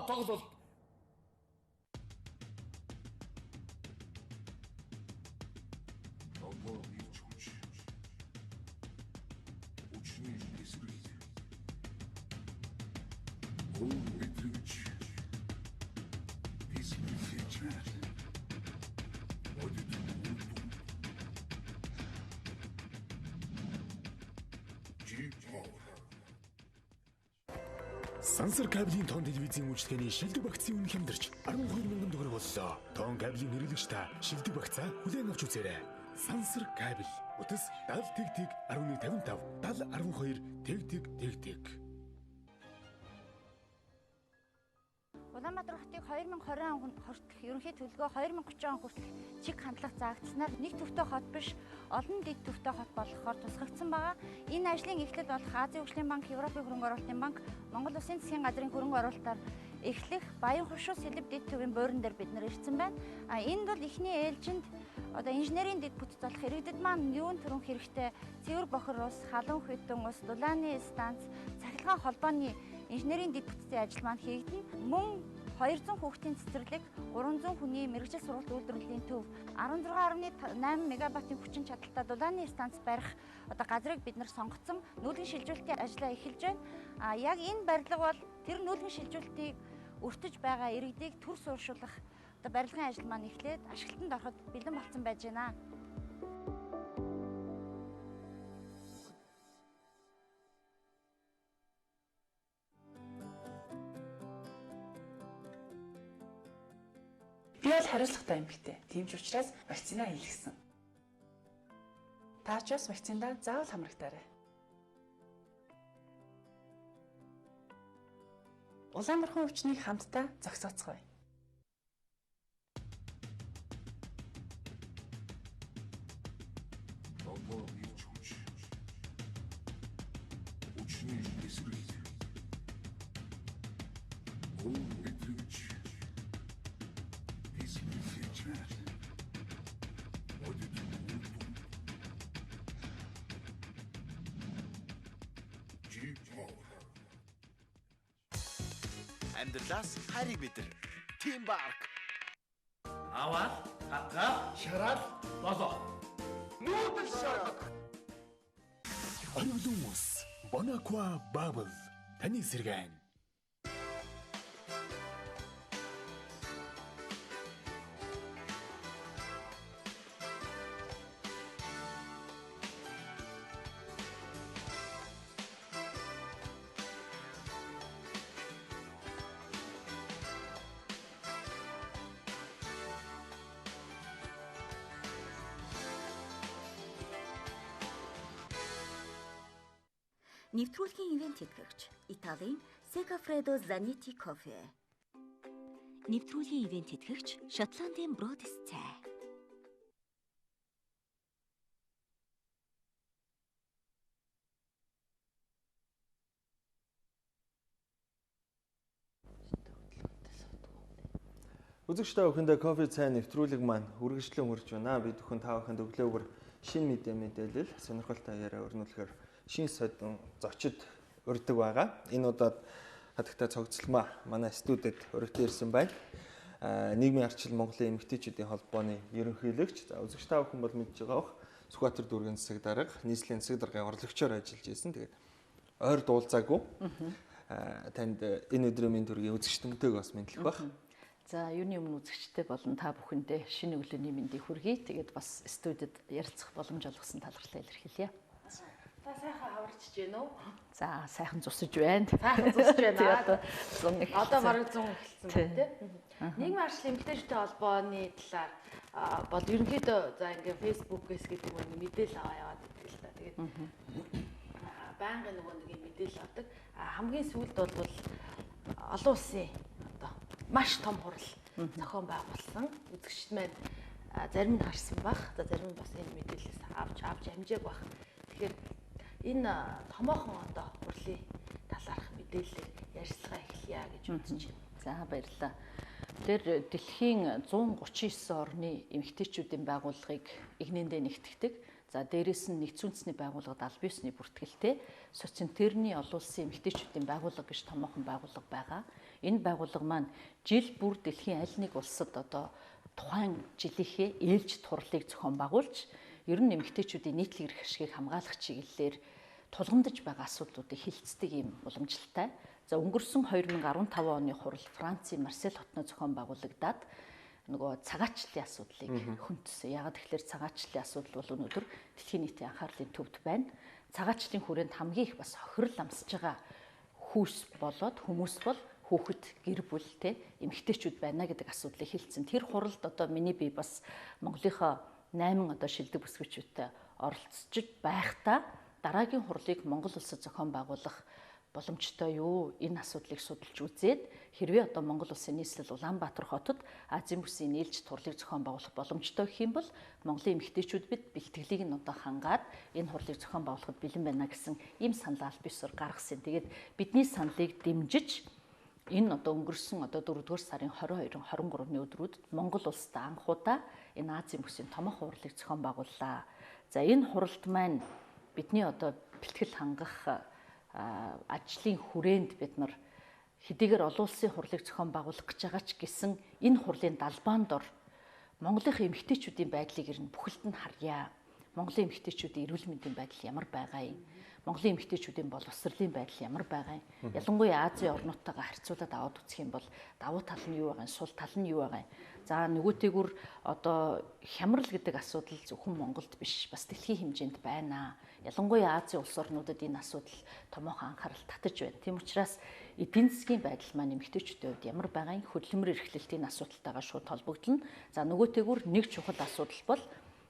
доор тоглолт. Сансар кабелийн тоон телевизийн үйлчлэгээний шилдэг багцын үнэ хямдарч 12,000 төгрөг боллоо. Тоон кабелийн хэрэглэгч та шилдэг багцаа хүлээн авч үзээрэй. Сансар кабель. Утас 70 1155 70 12 . Улаанбаатар хотыг 2020 он хүртэл ерөнхий төлөвлөгөө 2030 он хүртэл чиг хандлага заагдсанаар нэг төвтэй хот биш олон дэд төвтэй хот болгохоор тусгагдсан байгаа. Энэ ажлын эхлэл болох Азийн хөгжлийн банк, Европын хөрөнгө оруулалтын банк, Монгол Улсын засгийн газрын хөрөнгө оруулалтаар эхлэх Баян хуршуу сэлэв дэд төвийн буурин дээр бид нар ирсэн байна. Энд бол эхний ээлжинд одоо инженерийн дэд бүтц болох иргэдэд маань юун төрөн хэрэгтэй цэвэр бохор ус, халуун хөдөн ус, дулааны станц, цахилгаан холбооны инженерийн дэд бүтцийн ажил маань хийгдэнэ. Мөн 200 хүүхдийн цэцэрлэг, 300 хүний мэргэжил сургалт үйлдвэрлэлийн төв, 16.8 мегаваттын хүчин чадалтай дулааны станц барих одоо газрыг бид нар сонгоцсон нүүлгэн шилжүүлэлтийн ажлаа эхэлж байна. Яг энэ барилга бол тэр нүүлгэн шилжүүлэлтийг өртөж байгаа иргэдийг төр сууршуулах одоо барилгын ажил маань эхлээд ашиглалтанд ороход бэлэн болсон байж байна. Би бол хариуцлагатай эмэгтэй. Тийм ч учраас вакцина хийлгэсэн. Та ч бас вакциндаа заавал хамрагдаарай. Улаанбархан өвчнийг хамтдаа зогсооцгоё. Амьдралаас харийг мэдэр. Team Bark. Аваад, хатгаа, шараад, болоо. Нүүдэл шараад. Оюулын ус. Bonaqua Bubble. Таны сэргэн. Нэвтрүүлгийн ивент тэтгэгч Италийн Segafredo Zanetti Coffee. Нэвтрүүлгийн ивент тэтгэгч Шотландын Бродис цай. Үзэгч та бүхэндээ кофе цай нэвтрүүлэг маань үргэлжлэн хүрч байна. Бид бүхэн та бүхэнд өглөөгөр шинэ мэдээлэл, сонирхолтой яриа өрнүүлэхээр шин содон зочид урьдаг байгаа. Энэ удаад хатагтай цогцлмаа манай студид өргөтөн ирсэн байна. Нийгмийн арчил Монголын эмэгтэйчүүдийн холбооны ерөнхийлөгч. За үзэгч та бүхэн бол мэдж байгаа бох. Сүхбаатар дүүргийн засаг дарга, нийслэлийн засаг даргын орлогчоор ажиллаж байсан. Тэгээд ойр дуулзаагүй. Танд энэ өдрийн мэнд төргийн үзэгчдэнтэйг бас мэдлэх баг. За юуны өмнө үзэгчтэй болон та бүхэндээ шинэ өглөөний мэндийг хүргэе. Тэгээд бас студид ярилцах боломж олгосон талархлаа илэрхийлье. Та сайхан хаварчж гэнэ үү? За сайхан зусаж байна. Сайхан зусаж байна. Одоо бараг 100 эхэлсэн байна тийм. Нийгмийн арчил эмэгтэйчүүдийн холбооны талаар бол ерөнхийдөө за ингээ фэйсбүүкээс гэдэг нь мэдээлэл аваа яваад байдаг л та. Тэгээд байнгын нөгөө нэг мэдээлэл авдаг. Хамгийн сүүлд бол олон улсын одоо маш том хурал зохион байгуулсан. Үзэгчд маань зарим нь харсан баг. За зарим нь бас энэ мэдээлэлээс авч амжааг баг. Тэгэхээр энэ томоохон одоо хурлын талаарх мэдээлэлээр ярилцлага эхлэе гэж үзэж байна. За баярлалаа. Тэр дэлхийн 139 орны эмэгтэйчүүдийн байгууллагыг игнэндээ нэгтгэдэг. За дээрээс нь нэгдсэн үндэсний байгууллагад аль биесний бүртгэлтэй Социнтерний олон улсын эмэгтэйчүүдийн байгууллага гэж томоохон байгууллага байгаа. энэ байгууллага маань жил бүр дэлхийн аль нэг улсад одоо тухайн жилийнхээ ээлж турлыг зохион байгуулж, ер нь эмэгтэйчүүдийн нийтлэг эрх ашгийг хамгаалах чиглэлээр тулгамдж байгаа асуудлуудыг хилцдэг юм уламжлалтай. За өнгөрсөн 2015 оны хурал Францын Марсель хотноо зохион байгуулагдаад нөгөө цагаачлалын асуудлыг хүндсэн. Яагаад тэгэхээр цагаачлалын асуудал бол өнөөдөр дэлхийн нийтийн анхаарлын төвд байна. Цагаачлалын хүрээнд хамгийн их бас хохирол амсж байгаа хүүс болоод хүмүүс бол хүүхэд гэр бүл эмэгтэйчүүд байна гэдэг асуудлыг хэлсэн. Тэр хуралд одоо миний бие бас Монголынхоо 8 одоо шилдэг бүсгүйчүүдтэй оролцож байхдаа дараагийн хурлыг Монгол улсад зохион байгуулах боломжтой юу? Энэ асуудлыг судалж үзээд хэрвээ одоо Монгол улсын нийслэл Улаанбаатар хотод Азийн бүсийн нийлж турлыг зохион байгуулах боломжтой гэх юм бол Монголын эмэгтэйчүүд бид бэлтгэлийг нь одоо хангаад энэ хурлыг зохион байгуулахад бэлэн байна гэсэн ийм санал аль бисаар гаргасан. Тэгээд бидний саналыг дэмжиж энэ одоо өнгөрсөн одоо 4-р сарын 22-23-ны өдрүүд Монгол улсад анх удаа энэ Азийн бүсийн томоохон хурлыг зохион байгууллаа. За энэ хуралд маань бидний одоо бэлтгэл хангах ажлын хүрээнд бид нар хэдийгээр олон улсын хурлыг зохион байгуулах гэж байгаа ч гэсэн энэ хурлын далбаан дор Монголын эмэгтэйчүүдийн байдлыг ер нь бүхэлд нь харьяа. Монголын эмэгтэйчүүдийн эрүүл мэндийн байдал ямар байгаа юм? Монголын эмэгтэйчүүдийн боловсролын байдал ямар байгаа юм? Ялангуяа Азийн орнуудтайгаа харьцуулаад аваад үзэх юм бол давуу тал нь юу байгаа юм? Сул тал нь юу байгаа юм? За нөгөөтэйгүр одоо хямрал гэдэг асуудал зөвхөн Монголд биш, бас дэлхийн хэмжээнд байна. Ялангуяа Азийн улс орнуудад энэ асуудал томоохон анхаарал татаж байна. Тийм учраас эдийн засгийн байдал маань эмэгтэйчүүдийн хувьд ямар байгаа юм? Хөдөлмөр эрхлэлтийн асуудалтайгаа шууд холбогдно. За нөгөөтэйгүр нэг чухал асуудал бол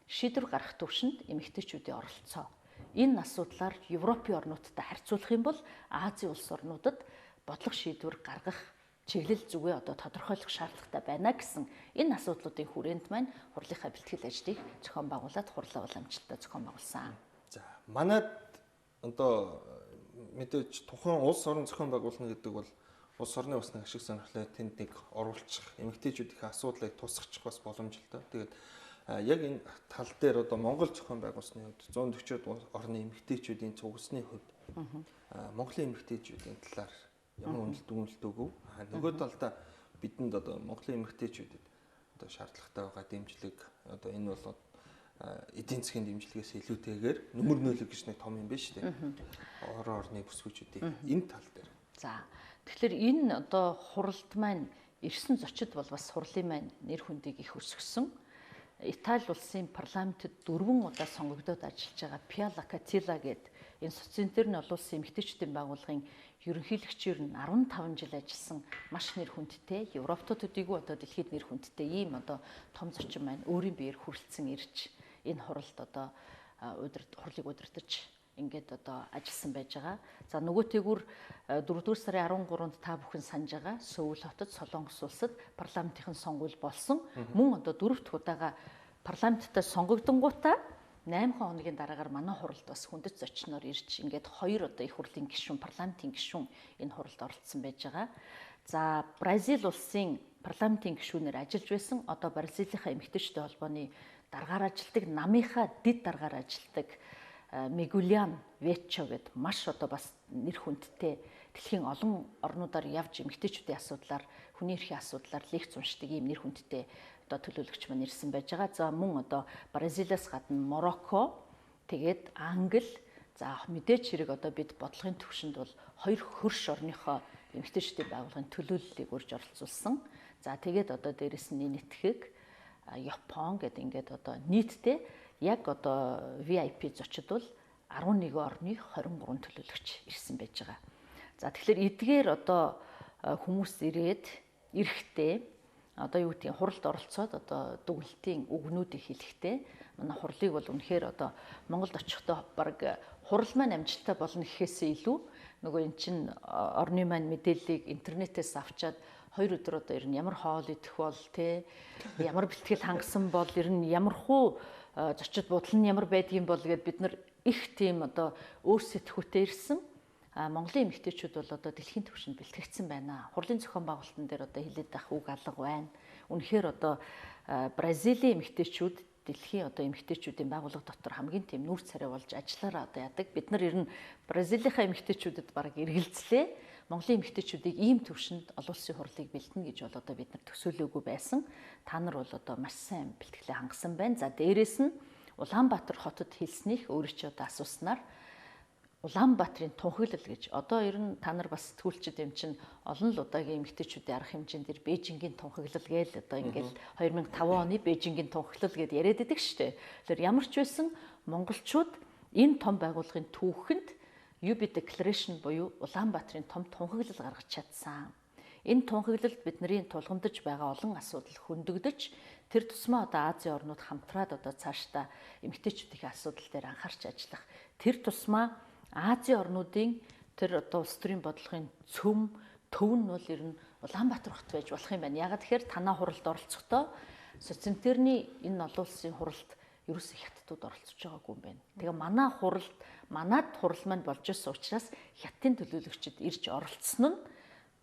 шийдвэр гаргах төвшөнд эмэгтэйчүүдийн оролцоо. Энэ асуудлаар Европын орнуудтай харьцуулах юм бол Азийн улс орнуудад бодлого шийдвэр гаргах чиглэл зүгээ одоо тодорхойлох шаардлагатай байна гэсэн энэ асуудлуудын хүрээнд маань хурлынхаа бэлтгэл ажлыг зохион байгуулад хурлаа уламжлалтаа зохион байгуулсан. За манайд одоо мэдээж тухайн улс орон зохион байгуулна гэдэг бол улс орны бас нэг ашиг сонирхлоо тэнд нэг оруулчих, эмэгтэйчүүдийн асуудлыг тусгачих бас боломжтой. Тэгээд яг энэ тал дээр одоо Монгол зохион байгуулсны хувьд 140-од орны эмэгтэйчүүдийн цугсны хувьд Монголын эмэгтэйчүүдийн талаар ямар үнэлт өгөв? Нөгөө талдаа бидэнд одоо Монголын эмэгтэйчүүдэд одоо шаардлагатай байгаа дэмжлэг одоо энэ бол эдийн засгийн дэмжлэгээс илүүтэйгээр нөмөр нөөлөг гэж нэг том юм байна шүү дээ. Орны бүсгүйчүүдийн энэ тал дээр. За тэгэхээр энэ одоо хуралд маань ирсэн зочид бол бас хурлын маань нэр хүндийг их өсгсөн. Итали улсын парламентэд 4 удаа сонгогдоод ажиллаж байгаа Пиала Катила гэдэг энэ социализм олон улсын эмэгтэйчүүдийн байгууллагын ерөнхийлөгчөөр нь 15 жил ажилласан маш нэр хүндтэй, Европт төдийгүй одоо дэлхийд нэр хүндтэй ийм одоо том зочин маань өөрийн биеэр хүрэлцэн ирж энэ хуралд одоо хурлыг удирдах ингээд одоо ажилласан байж байгаа. За нөгөөтэйгүр 4-р сарын 13-нд та бүхэн санаж байгаа Сөүл хотод Солонгос улсад парламентын сонгуул болсон. Мөн одоо 4-р удаага парламенттай сонгогдонгуудаа 8 хоногийн дараагаар манай хуралд бас хүндэт зочноор ирж ингээд 2 одоо их хурлын гишүүн, парламентын гишүүн энэ хуралд оролцсон байж байгаа. За Бразил улсын парламентын гишүүнээр ажиллаж байсан одоо Бразилийнхаа эмэгтэйчүүдийн холбооны даргаар ажилтдаг, намынхаа дид даргаар ажилтдаг Мигулиан Вечо гэдэг маш одоо бас нэр хүндтэй дэлхийн олон орнуудаар явж эмэгтэйчүүдийн асуудлаар, хүний эрхийн асуудлаар лекц уншдаг ийм нэр хүндтэй одоо төлөөлөгч маань ирсэн байж байгаа. За мөн одоо Бразилиас гадна Марокко, тэгээд Англи, за мэдээч хэрэг одоо бид бодлогын төвшөнд бол 2 хөрш орныхоо эмэгтэйчүүдийн байгууллагын төлөөллийг урьж оролцуулсан. За тэгээд одоо дээрэс нь Нэтхэг, Япон гэдэг ингээд одоо нийтдээ яг одоо VIP зочид бол 11 орны 23 төлөөлөгч ирсэн байж байгаа. За тэгэхээр эдгээр одоо хүмүүс ирээд эрэхтэй одоо юу гэдгийг хуралд оролцоод одоо дүгнэлтийн үгнүүдийг хэлэхдээ манай хурлыг бол үнэхээр одоо Монголд очихдоо баг хурал маань амжилттай болно гэхээсээ илүү нөгөө эн чин орны маань мэдээллийг интернетээс авчаад 2 өдөр одоо ер нь ямар хоол идэх бол ямар бэлтгэл хангасан бол ер нь ямар хуу зочид будал нь ямар байдгийн бол гэд бид нар их тийм одоо өөр сэтгүүтэй ирсэн. Монголын эмэгтэйчүүд бол одоо дэлхийн түвшинд бэлтгэгдсэн байна. Хурлын зохион байгуулалтан дээр одоо хилээд байх үг алга байна. Үнэхээр одоо Бразилийн эмэгтэйчүүд дэлхийн одоо эмэгтэйчүүдийн байгууллага дотор хамгийн тийм нүүр царай болж ажиллаараа одоо яадаг. Бид нар ер нь Бразилийнхаа эмэгтэйчүүдэд бараг эргэлзлээ. Монголын эмэгтэйчүүдийг ийм төвшөнд олон улсын хурлыг бэлдэнэ гэж бол одоо бид нар төсөөлөөгүй байсан. Та нар бол одоо маш сайн бэлтгэлээ хангасан байна. За дээрэс нь Улаанбаатар хотод хэлснийх өөрөчөө одоо асууснаар Улаанбаатарын тунхаглал гэж одоо ер нь та нар бас сэтгүүлчид юм чинь олон л удаагийн эмэгтэйчүүдийн арга хэмжээнд дэр Бээжингийн тунхаглал гээл одоо ингээл 2005 оны Бээжингийн тунхаглал гэд яриад идэг штэ. Тэгэхээр ямар ч байсан монголчууд энэ том байгууллагын түүхэнд UB Declaration буюу Улаанбаатарын том тунхаглал гаргаж чадсан. Энэ тунхаглалд бидний тулгамдж байгаа олон асуудал хөндөгдөж тэр тусмаа одоо Азийн орнууд хамтраад одоо цаашдаа эмэгтэйчүүдийн асуудал дээр анхаарч ажиллах. Тэр тусмаа Азийн орнуудын тэр одоо улс төрийн бодлогын төв нь бол ер нь Улаанбаатар хот байж болох юм байна. Ягаад тэгэхээр танаа хуралд оролцохдоо социалтерний энэ олон улсын хуралд ерөөсөө хятадууд оролцож байгаагүй юм байна. Тэгээ манад хурал маань болж ирсэн учраас хятадын төлөөлөгчд ирж оролцсон нь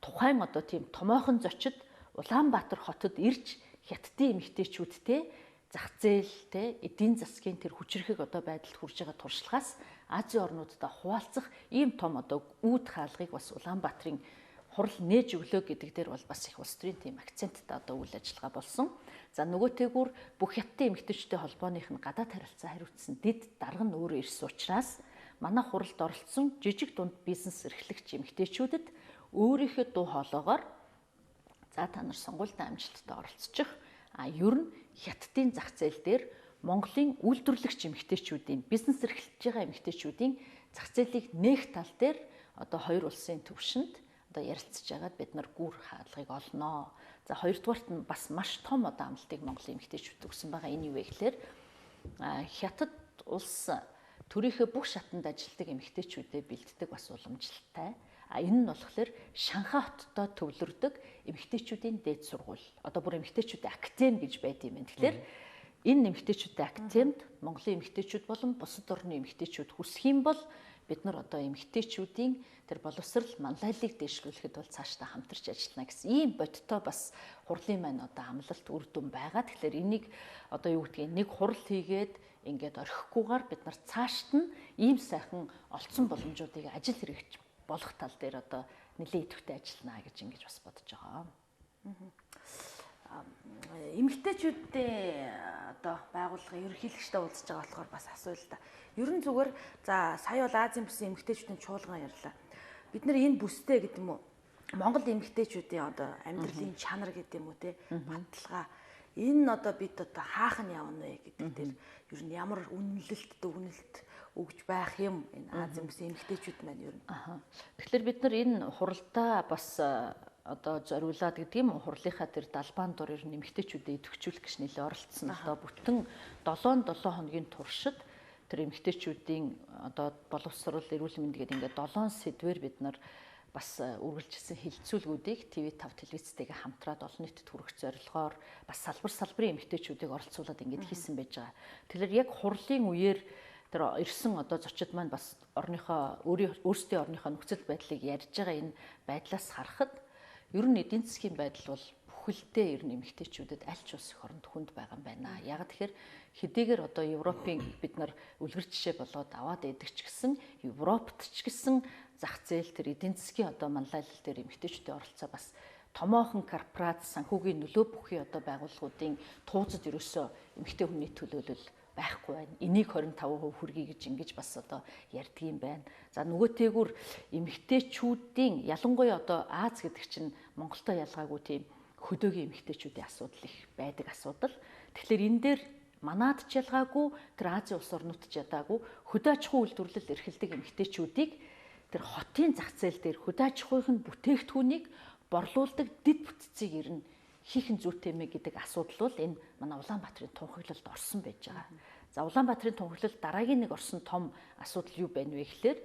тухайн одоо тийм томоохон зочид Улаанбаатар хотод ирж хятадын эмэгтэйчүүдтэй зах зээлтэй эдийн засгийн тэр хүчрэхэг одоо байдалд хүрж байгаа туршлагаас Азийн орнуудад хуваалцах ийм том одоо үүд хаалгыг бас Улаанбаатарын хурал нээж өглөө гэдэг дээр бол бас их улс төрийн тийм акценттай одоо үйл ажиллагаа болсон. За нөгөөтэйгүр бүх хятадын эмэгтэйчүүдтэй холбооных нь гадаад харилцаа хариуцсан дэд дарга нь өөрөө ирсэн учраас манай хуралд оролцсон жижиг дунд бизнес эрхлэгч эмэгтэйчүүдэд өөрийнхөө дуу хоолоогоор за та нар сонгуультай амжилттай оролцчих. Ер нь хятадын зах зээл дээр Монголын үйлдвэрлэгч эмэгтэйчүүдийн бизнес эрхэлж байгаа эмэгтэйчүүдийн зах зээлийг нээх тал дээр одоо хоёр улсын төвшөнд одоо ярилцж байгаад бид нар гүр хаалгыг олноо. За хоёрдугаарт нь бас маш том одоо амлалтыг Монголын эмэгтэйчүүд өгсөн байгаа. Энэ юу вэ гэхээр хятад улс төрийнхөө бүх шатанд ажилладаг эмэгтэйчүүдэд бэлддэг бас уламжлалтай. Энэ нь болохоор Шанхай хоттой төвлөрдөг эмэгтэйчүүдийн дээд сургууль. Одоо бүр эмэгтэйчүүдийн академи гэж байд юм байна. Тэгэхээр энэ эмэгтэйчүүдийн академид Монголын эмэгтэйчүүд болон бусад орны эмэгтэйчүүд хүсэх юм бол бид нар одоо эмэгтэйчүүдийн тэр боловсрал манлайллыг дэвшүүлэхэд бол цаашдаа хамтарч ажиллана гэсэн ийм бодтой бас хурлын маань одоо амлалт үр дүн байгаа. Тэгэхээр энийг одоо юу гэдгийг нэг хурал хийгээд ингээд орхихгүйгээр бид нар цаашд нь ийм сайхан олцсон боломжуудыг ажил хэрэгж болох тал дээр одоо нэлээд идэвхтэй ажиллана гэж ингэж бас бодож байгаа. Эмэгтэйчүүдийн одоо байгууллагын ерөнхийлөгчтэй уулзж байгаа болохоор бас асууя л да. Ерөн зүгээр за сая бол Азийн бүсийн эмэгтэйчүүдийн чуулган ярьлаа. Бид нар энэ бүстэй гэдэг юм уу? Монгол эмэгтэйчүүдийн одоо амьдралын чанар гэдэг юм уу те баталгаа энэ нь одоо бид одоо хаах нь явна вэ гэдэг дээр ер нь ямар үнэлэлт өгж байх юм энэ Азийн бүсийн эмэгтэйчүүд маань ер нь. Тэгэхээр бид нар энэ хуралдаа бас одоо зориулаад гэдэг юм хурлынхаа тэр далбаан дор ер нь эмэгтэйчүүдэд идэвхжүүлэх гэж нэлээд оролцсон. Одоо бүтэн 7 хоногийн туршид тэр эмэгтэйчүүдийн одоо боловсрол эрүүл мэнд гэдэг ингээд 7 сэдвээр бид нар бас үргэлжилсэн хилцүүлгүүдийг TV5 телевизтэйгээ хамтраад олон нийтэд хүргэх зорилгоор бас салбарын эмэгтэйчүүдийг оролцуулаад ингээд хийсэн байж байгаа. Тэгэхээр яг хурлын үеэр тэр ирсэн одоо зочид маань бас орныхоо өөрсдийн орныхоо нөхцөл байдлыг ярьж байгаа энэ байдлаас харахад ер нь эдийн засгийн байдал бол бүхэлдээ ер нь эмэгтэйчүүдэд аль ч улс их оронд хүнд байгаа юм байна. Яг тэгэхээр хэдийгээр одоо Европын бид нар үлгэр жишээ болоод аваад идэх ч гэсэн Европт ч гэсэн зах зээл тэр эдийн засгийн одоо манлайлал дээр эмэгтэйчүүдийн оролцоо бас томоохон корпорац санхүүгийн нөлөө бүхий одоо байгууллагуудын тууцад ерөөсөө эмэгтэй хүний төлөөлөл байхгүй байна. Энийг 25% хүргэе гэж ингэж бас одоо ярьдгийм байна. За нөгөөтэйгүр эмэгтэйчүүдийн ялангуяа одоо Аз гэдэг чинь Монголтой ялгаагүй тийм хөдөөгийн эмэгтэйчүүдийн асуудал их байдаг асуудал. Тэгэхээр энэ дээр манад ч ялгаагүй тэр Азийн улс орнууд ч ядаагүй хөдөө аж ахуйн үйлдвэрлэл эрхэлдэг эмэгтэйчүүдийг тэр хотын зах зээл дээр хөдөө аж ахуйн бүтээгдэхүүнийг борлуулдаг дэд бүтцийг ер нь хийхэн зүйтэй мэ гэдэг асуудал бол энэ манай Улаанбаатарын тунхаглалд орсон байж байгаа. За Улаанбаатарын тунхаглалд дараагийн нэг орсон том асуудал юу байна вэ гэхээр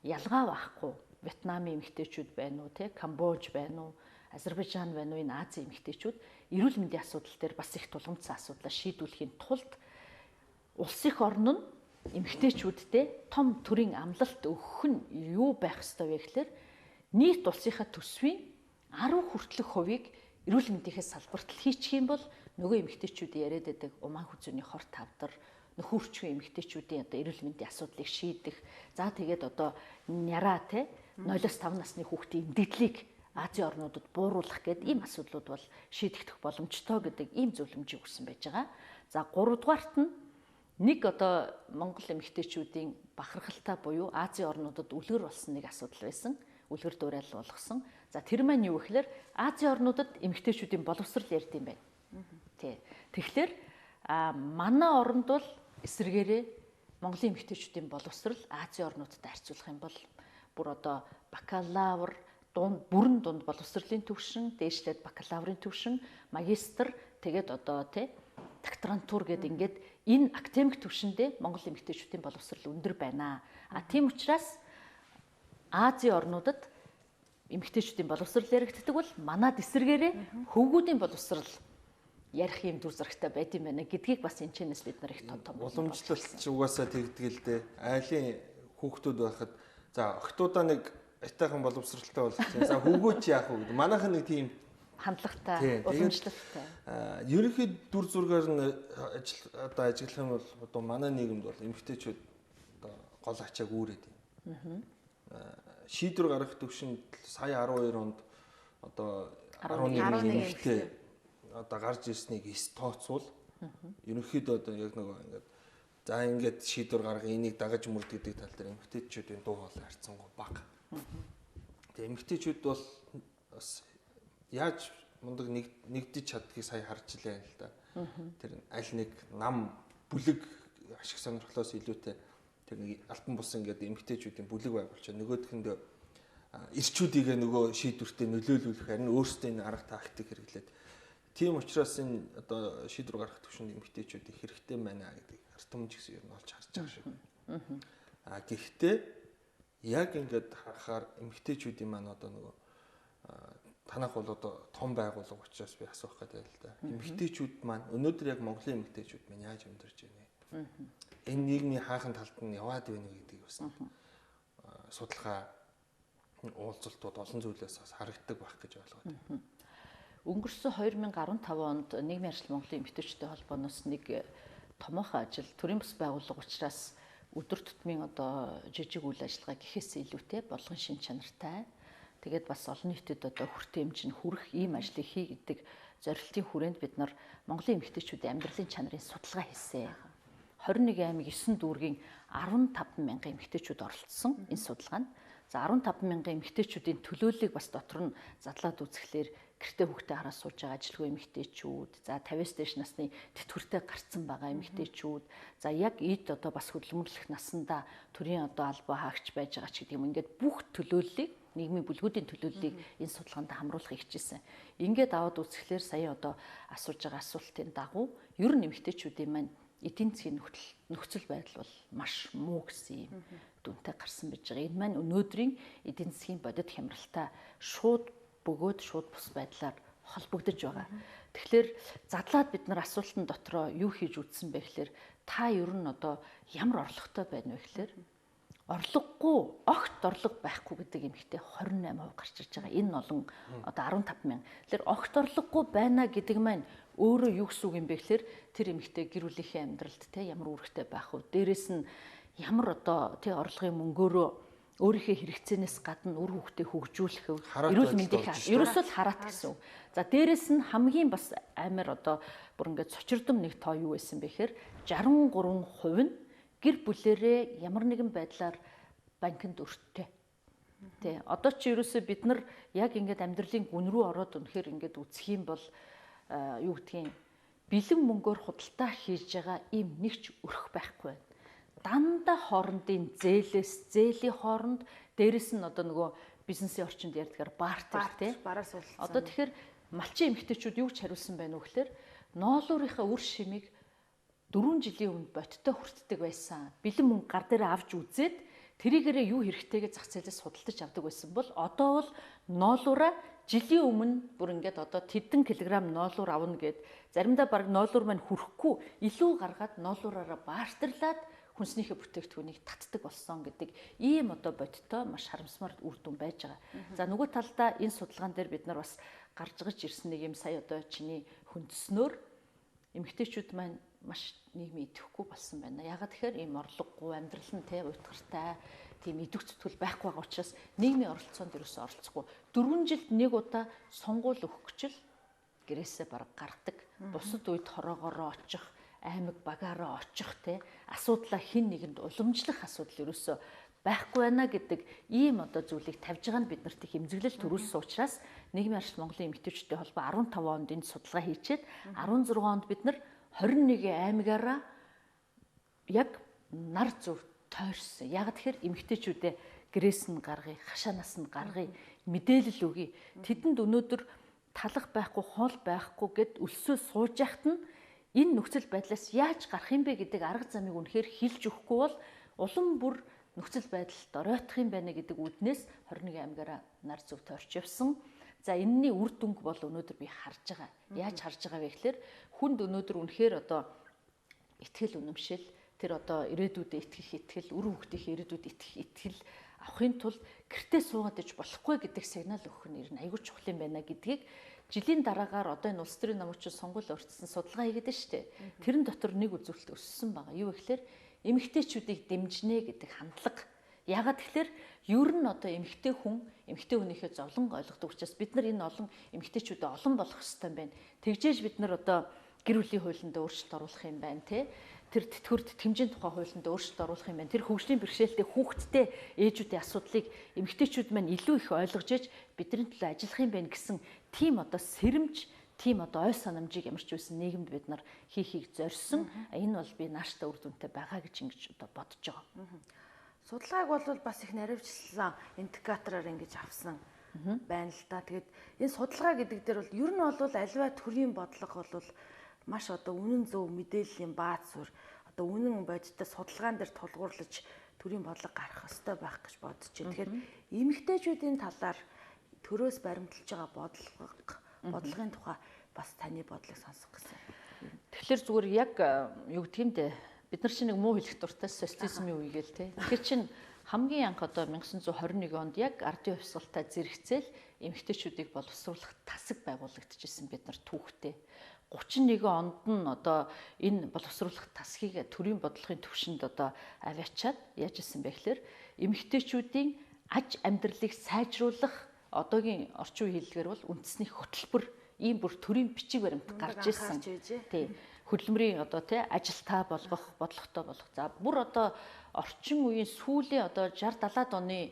ялгаа байхгүй Вьетнамын эмэгтэйчүүд байна уу те Камбож байна уу Азербайджан байна уу энэ Азийн эмэгтэйчүүд эрүүл мэндийн асуудал дээр бас их тулгымцсан асуудлаа шийдвэрлэхийн тулд улс их орн нь эмэгтэйчүүдтэй том төрийн амлалт өгөх нь юу байх ёстой вэ гэхээр нийт улсынхаа төсвийн 10 хүртэлх хувийг эрүүл мэндийнхээ салбарт хийчих юм бол нөгөө эмэгтэйчүүдийн яриад байдаг умаа хүзүүний хор тавдар нөхөрчгүй эмэгтэйчүүдийн одоо эрүүл мэндийн асуудлыг шийдэх за тэгээд одоо няраа те 0-5 насны хүүхдийн эмдэглэлийг Азийн орнуудад бууруулах гэдэг ийм асуудлууд бол шийдэгдэх боломжтой гэдэг ийм зөвлөмжийг өгсөн байж байгаа. За 3 дугаарт нь нэг одоо Монгол эмэгтэйчүүдийн бахархалтай буюу Азийн орнуудад үлгэр болсон нэг асуудал байсан. Үлгэр дуурайл болгосон. За тэр маань юу гэхээр Азийн орнуудад эмэгтэйчүүдийн боловсрал ярьд юм байна. Тий. Тэгэхээр манай оронд бол эсрэгээрээ Монголын эмэгтэйчүүдийн боловсрал Азийн орнуудад харьцуулах юм бол бүр одоо бакалавр бүрэн дунд боловсролын төвшин, дээшлээд бакалаврын төвшин, магистр, тэгээд одоо тий докторантур гэдэг ингээд энэ академик төвшөндөө Монгол эмэгтэйчүүдийн боловсрол өндөр байна. Тийм учраас Азийн орнуудад эмэгтэйчүүдийн боловсрол яригддаг бол манад эсрэгээрээ хөвгүүдийн боловсрол ярих юм дүр зурагтай байд юм байна гэдгийг бас энэ чэнэс бид нар их том уламжлалт ч угаасаа тэгдэг л дээ. Айлын хүүхдүүд байхад за охтуудаа нэг айтайхан боловсралтай болгосон. За хөвгөөч яах вэ гэдэг. Манайхан нэг тийм хандлагатай, уламжлалтай. Ерөнхий дүр зургаар нь ажиглах юм бол одоо манай нийгэмд бол эмэгтэйчүүд одоо гол ачааг үүрээд юм. Шийдвэр гаргах төвшөнд сая 12 онд одоо 11 эмэгтэй одоо гарч ирснийг тооцвол ерөнхийдөө одоо яг нэг ингээд за ингээд шийдвэр гаргах энийг дагаж мөрд гэдэг тал дээр эмэгтэйчүүдийн дуу хоолой харьцангуй бага. Тэгээ эмэгтэйчүүд бол бас яаж мундаг нэгдэж чаддгийг сая харж илээ л да. Тэр аль нэг нам бүлэг ашиг сонирхлоос илүүтэй тэр нэг алтан бус ингээд эмэгтэйчүүдийн бүлэг байгуулчаа нөгөөдгөнд ирчүүдийг нөгөө шийдвэртээ нөлөөлүүлэх харин өөрсдөө энэ арга тактик хэрэглээд тийм учраас энэ одоо шийдвэр гаргах төвшөнд эмэгтэйчүүд их хэрэгтэй байна гэдэг артамж гэсэн юм олж харж байгаа шиг байна. Гэхдээ яг ингээд харахаар эмэгтэйчүүдийн маань одоо нөгөө танах бол одоо том байгууллага учраас би асуух гэдэг л да. Эмэгтэйчүүд маань өнөөдөр яг Монголын эмэгтэйчүүд маань яаж амьдарч байна вэ? Энэ нийгмийн хаахан талд нь яваад байна вэ гэдгийг бас судалгаа уулзалтууд олон зүйлээс бас харагддаг байх гэж ойлгоод. Өнгөрсөн 2015 онд нийгмийн арчил Монголын эмэгтэйчүүдийн холбооноос нэг томоохон ажил төрийн бас байгууллага учраас өдөр тутмын одоо жижиг үйл ажиллагаа гэхээс илүүтэй болгон шин чанартай. Тэгээд бас олон нийтэд одоо хүртээ хэмжин хүрэх ийм ажлыг хий гэдэг зорилтын хүрээнд бид нар Монголын эмэгтэйчүүдийн амьдралын чанарын судалгаа хийсэн. 21 аймаг 9 дүүргийн 15 мянган эмэгтэйчүүд оролцсон энэ судалгаанд. За 15 мянган эмэгтэйчүүдийн төлөөллийг бас дотор нь задлаад үзэхлээр гэртээ хүүхдээ хараа сууж байгаа ажилгүй эмэгтэйчүүд, за 50-с дээш насны тэтгэвртэй гарцсан байгаа эмэгтэйчүүд, за яг эд одоо бас хөдөлмөрлөх насандаа төрийн одоо албаа хаагч байж байгаа ч гэдэг юм. Ингээд бүх төлөөллийг нийгмийн бүлгүүдийн төлөөллийг энэ судалгаанд хамруулахыг хичээсэн. Ингээд аваад үзэхлээр сая одоо асууж байгаа асуултын дагуу ер нь эмэгтэйчүүдийн маань эдийн засгийн нөхцөл байдал бол маш муу гэсэн юм дүнтэй гарсан байж байгаа. Энэ маань өнөөдрийн эдийн засгийн бодит хямралтай шууд бөгөөд шууд бус байдлаар холбогдож байгаа. Тэгэхээр задлаад бид нар асуултын дотроо юу хийж үзсэн бэ гэхээр та ер нь одоо ямар орлоготой байна вэ гэхээр орлогогүй огт орлого байхгүй гэдэг эмэгтэй 28% гарч ирж байгаа. Энэ олон одоо 15 мянга. Тэгэхээр огт орлогогүй байна гэдэг маань өөрөө юу гэсэн үг юм бэ гэхээр тэр эмэгтэй гэр бүлийнхээ амьдралд те ямар үүрэгтэй байх вэ? Дээрээс нь ямар одоо те орлогын мөнгөөрөө өөрийнхөө хэрэгцээнээс гадна үр хүүхдээ хөгжүүлэх эрүүл мэндийн ерөөсөө л хараат гэсэн үг. За дээрэс нь хамгийн бас амар одоо бүр ингээд цочирдом нэг тоо юу байсан бэ гэхээр 63% нь гэр бүлэрээ ямар нэгэн байдлаар банкнд өрттэй. Тэ одоо чи ерөөсөө бид нар яг ингээд амьдралын гүн рүү ороод үнэхээр ингээд үсэх юм бол юу гэдгийг бэлэн мөнгөөр худалдаа хийж байгаа ийм нэгч өрх байхгүй байна. Дандаа хоорондын зээлийн хооронд дээрэс нь одоо нөгөө бизнесийн орчинд ярьдгаар бартер тий бараас бол одоо тэгэхээр малчин эмэгтэйчүүд юу ч хариулсан байна уу гэхээр ноолуурынхаа үр шимийг 4 жилийн өмнө боттой хүртдэг байсан. Бэлэн мөнгө гар дээр авч үзээд тэрийгээрээ юу хэрэгтэйгээ зах зээлээс судалдаж авдаг байсан бол одоо бол ноолуураа жилийн өмнө бүр ингээд одоо тэдэн килограмм ноолуур авна гэд заримдаа баг ноолуур маань хүрхгүй илүү гаргаад ноолуураараа баартарлаад хүнснийхээ бүтээгдэхүүнийг татдаг болсон гэдэг ийм одоо бодиттой маш харамсмар үр дүн байж байгаа. За нөгөө талдаа энэ судалгаан дээр бид нар бас гарч ирсэн нэг юм сая одоо чиний хүндэснөөр эмэгтэйчүүд маань маш нийгмийн идэвхгүй болсон байна. Ягаад тэгэхээр ийм орлогогүй амьдрал нь те утгартай тийм идэвх зүтгэл байхгүй байгаа учраас нийгмийн оролцоонд ерөөсөө оролцохгүй. 4 жилд нэг удаа сонгуул өгөх гэж л гэрээсээ бараг гаргадаг. Бусад үед хороогоороо очих, аймаг багаараа очих те асуудлаа хин нэгэнд уламжлах асуудал ерөөсөө байхгүй байна гэдэг ийм одоо зүйлийг тавьж байгаа нь бид нарт их эмзэглэл төрүүлсэн учраас нийгмийн арчил Монголын эмэгтэйчүүдийн холбоо 15 онд энэ судалгаа хийчихэд 16 онд бид нар 21 аймагаараа яг нар зүв тойрсон. Яг тэгэхээр эмэгтэйчүүдээ гэрээс нь гаргая, хашаанаас нь гаргая, мэдээлэл өгье. Тэдэнд өнөөдөр талах байхгүй, хоол байхгүй гэд өлсөө сууж яхад нь энэ нөхцөл байдлаас яаж гарах юм бэ гэдэг арга замыг үнэхээр хэлж өгөхгүй бол улам бүр нөхцөл байдалд оройтох юм байна гэдэг үднээс 21 аймгаараа нар зүв тойрч явсан. За энэний үр дүнг бол өнөөдөр би харж байгаа. Яаж харж байгаа вэ гэхээр хүнд өнөөдөр үнэхээр одоо итгэл үнэмшил тэр одоо ирээдүйдээ итгэх итгэл, үр хүүхдийн ирээдүйд итгэх итгэл авахын тулд гэртээ суугаад иж болохгүй гэдэг сигнал өгөх нь ер нь аягүй чухал юм байна гэдгийг жилийн дараагаар одоо энэ улс төрийн намчид сонгуул өртсөн судалгаа хийгээд шүү дээ. Тэрэн дотор нэг үзүүлэлт өссөн байгаа. Юу гэхээр эмэгтэйчүүдийг дэмжинэ гэдэг хандлага. Яагаад тэгэхээр ер нь одоо эмэгтэй хүнийхээ зовлон ойлгодог учраас бид нар энэ олон эмэгтэйчүүдэд олон болох хэрэгтэй юм байна. Тэгжээж бид нар одоо гэр бүлийн хуулинд өөрчлөлт оруулах юм байна те. Тэр тэтгэврт хэмжээний тухай хуулинд өөрчлөлт оруулах юм байна. Тэр хөгжлийн бэрхшээлтэй хүүхэдтэй ээжүүдийн асуудлыг эмэгтэйчүүд маань илүү их ойлгож иж бидний төлөө ажиллах юм байна гэсэн тийм одоо сэрэмж, тийм одоо ой санамжийг ямар ч байсан нийгэмд бид нар хийхийг зорьсон. Энэ бол би нааштай үр дүнтэй байгаа гэж ингэж одоо бодож байгаа. Судалгааг бол бас их наривчлсан индикатороор ингэж авсан байна л да. Тэгээд энэ судалгаа гэдэг дээр бол ер нь бол аливаа төрлийн бодлого бол маш одоо үнэн зөв мэдээллийн бааз суурь одоо үнэн бодиттой судалгаан дээр тулгуурлаж төрийн бодлого гарах ёстой байх гэж бодож байна. Тэгэхээр эмэгтэйчүүдийн талаар төрөөс баримталж байгаа бодлогын тухай бас таны бодлыг сонсох гэсэн. Тэгэхээр зүгээр яг юу гэх юм бэ? Бид нар чинь нэг муу хэлэх дуртай социализмын үе гээл те. Тэгэхээр чинь хамгийн анх одоо 1921 онд яг ардын хувьсгалтай зэрэгцээл эмэгтэйчүүдийг боловсруулах тасаг байгуулагдчихсэн бид нар түүхтэй. 31 онд нь одоо энэ боловсруулах тасгийг төрийн бодлогын түвшинд одоо аваачаад яаж исэн бэ гэхээр эмэгтэйчүүдийн аж амьдралыг сайжруулах одоогийн орчин үеийн хэллэгээр бол үндэсний хөтөлбөр ийм бүр төрийн бичиг баримт гарч ирсэн. Тий. Хөдөлмөрийн одоо тий ажилтаа болгох, бодлоготой болгох. За бүр одоо орчин үеийн сүүлийн одоо 60 70-аад оны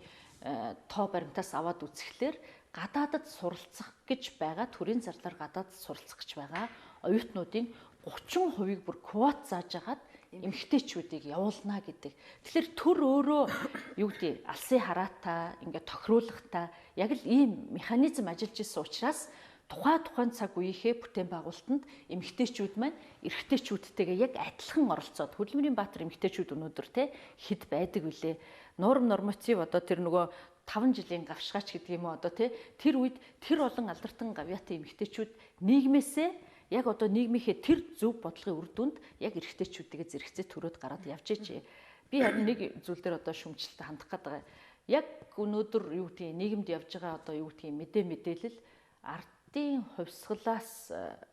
тоо баримтаас аваад үзэхлээр гадаадд суралцах гэж байгаа төрийн зарлаар гадаадд суралцах гэж байгаа оюутнуудын 30%-ийг бүр квот зааж агаад эмэгтэйчүүдийг явуулна гэдэг. Тэгэхээр төр өөрөө юу гэдэг алсын хараатай ингээд тохируулахтай яг л ийм механизм ажиллаж исэн учраас тухайн цаг үеийнхээ бүтээн байгуулалтанд эмэгтэйчүүд маань эрэгтэйчүүдтэйгээ яг адилхан оролцоод хөдөлмөрийн баатар эмэгтэйчүүд өнөөдөр те хэд байдаг вүлээ. Норм норматив одоо тэр нөгөө 5 жилийн гавшгаач гэдэг юм уу одоо тэр үед тэр олон алдартан гавьяатай эмэгтэйчүүд нийгмээсээ яг одоо нийгмийнхээ тэр зөв бодлогын үр дүнд яг эрэгтэйчүүдтэйгээ зэрэгцээ төрөөд гараад явж ичээ. Би харин нэг зүйл дээр одоо шүмжлэлтэй хандах гэдэг. Яг өнөөдөр юу гэдгийг нийгэмд явж байгаа одоо юу гэдгийг мэдээлэл ардын хувьсгалаас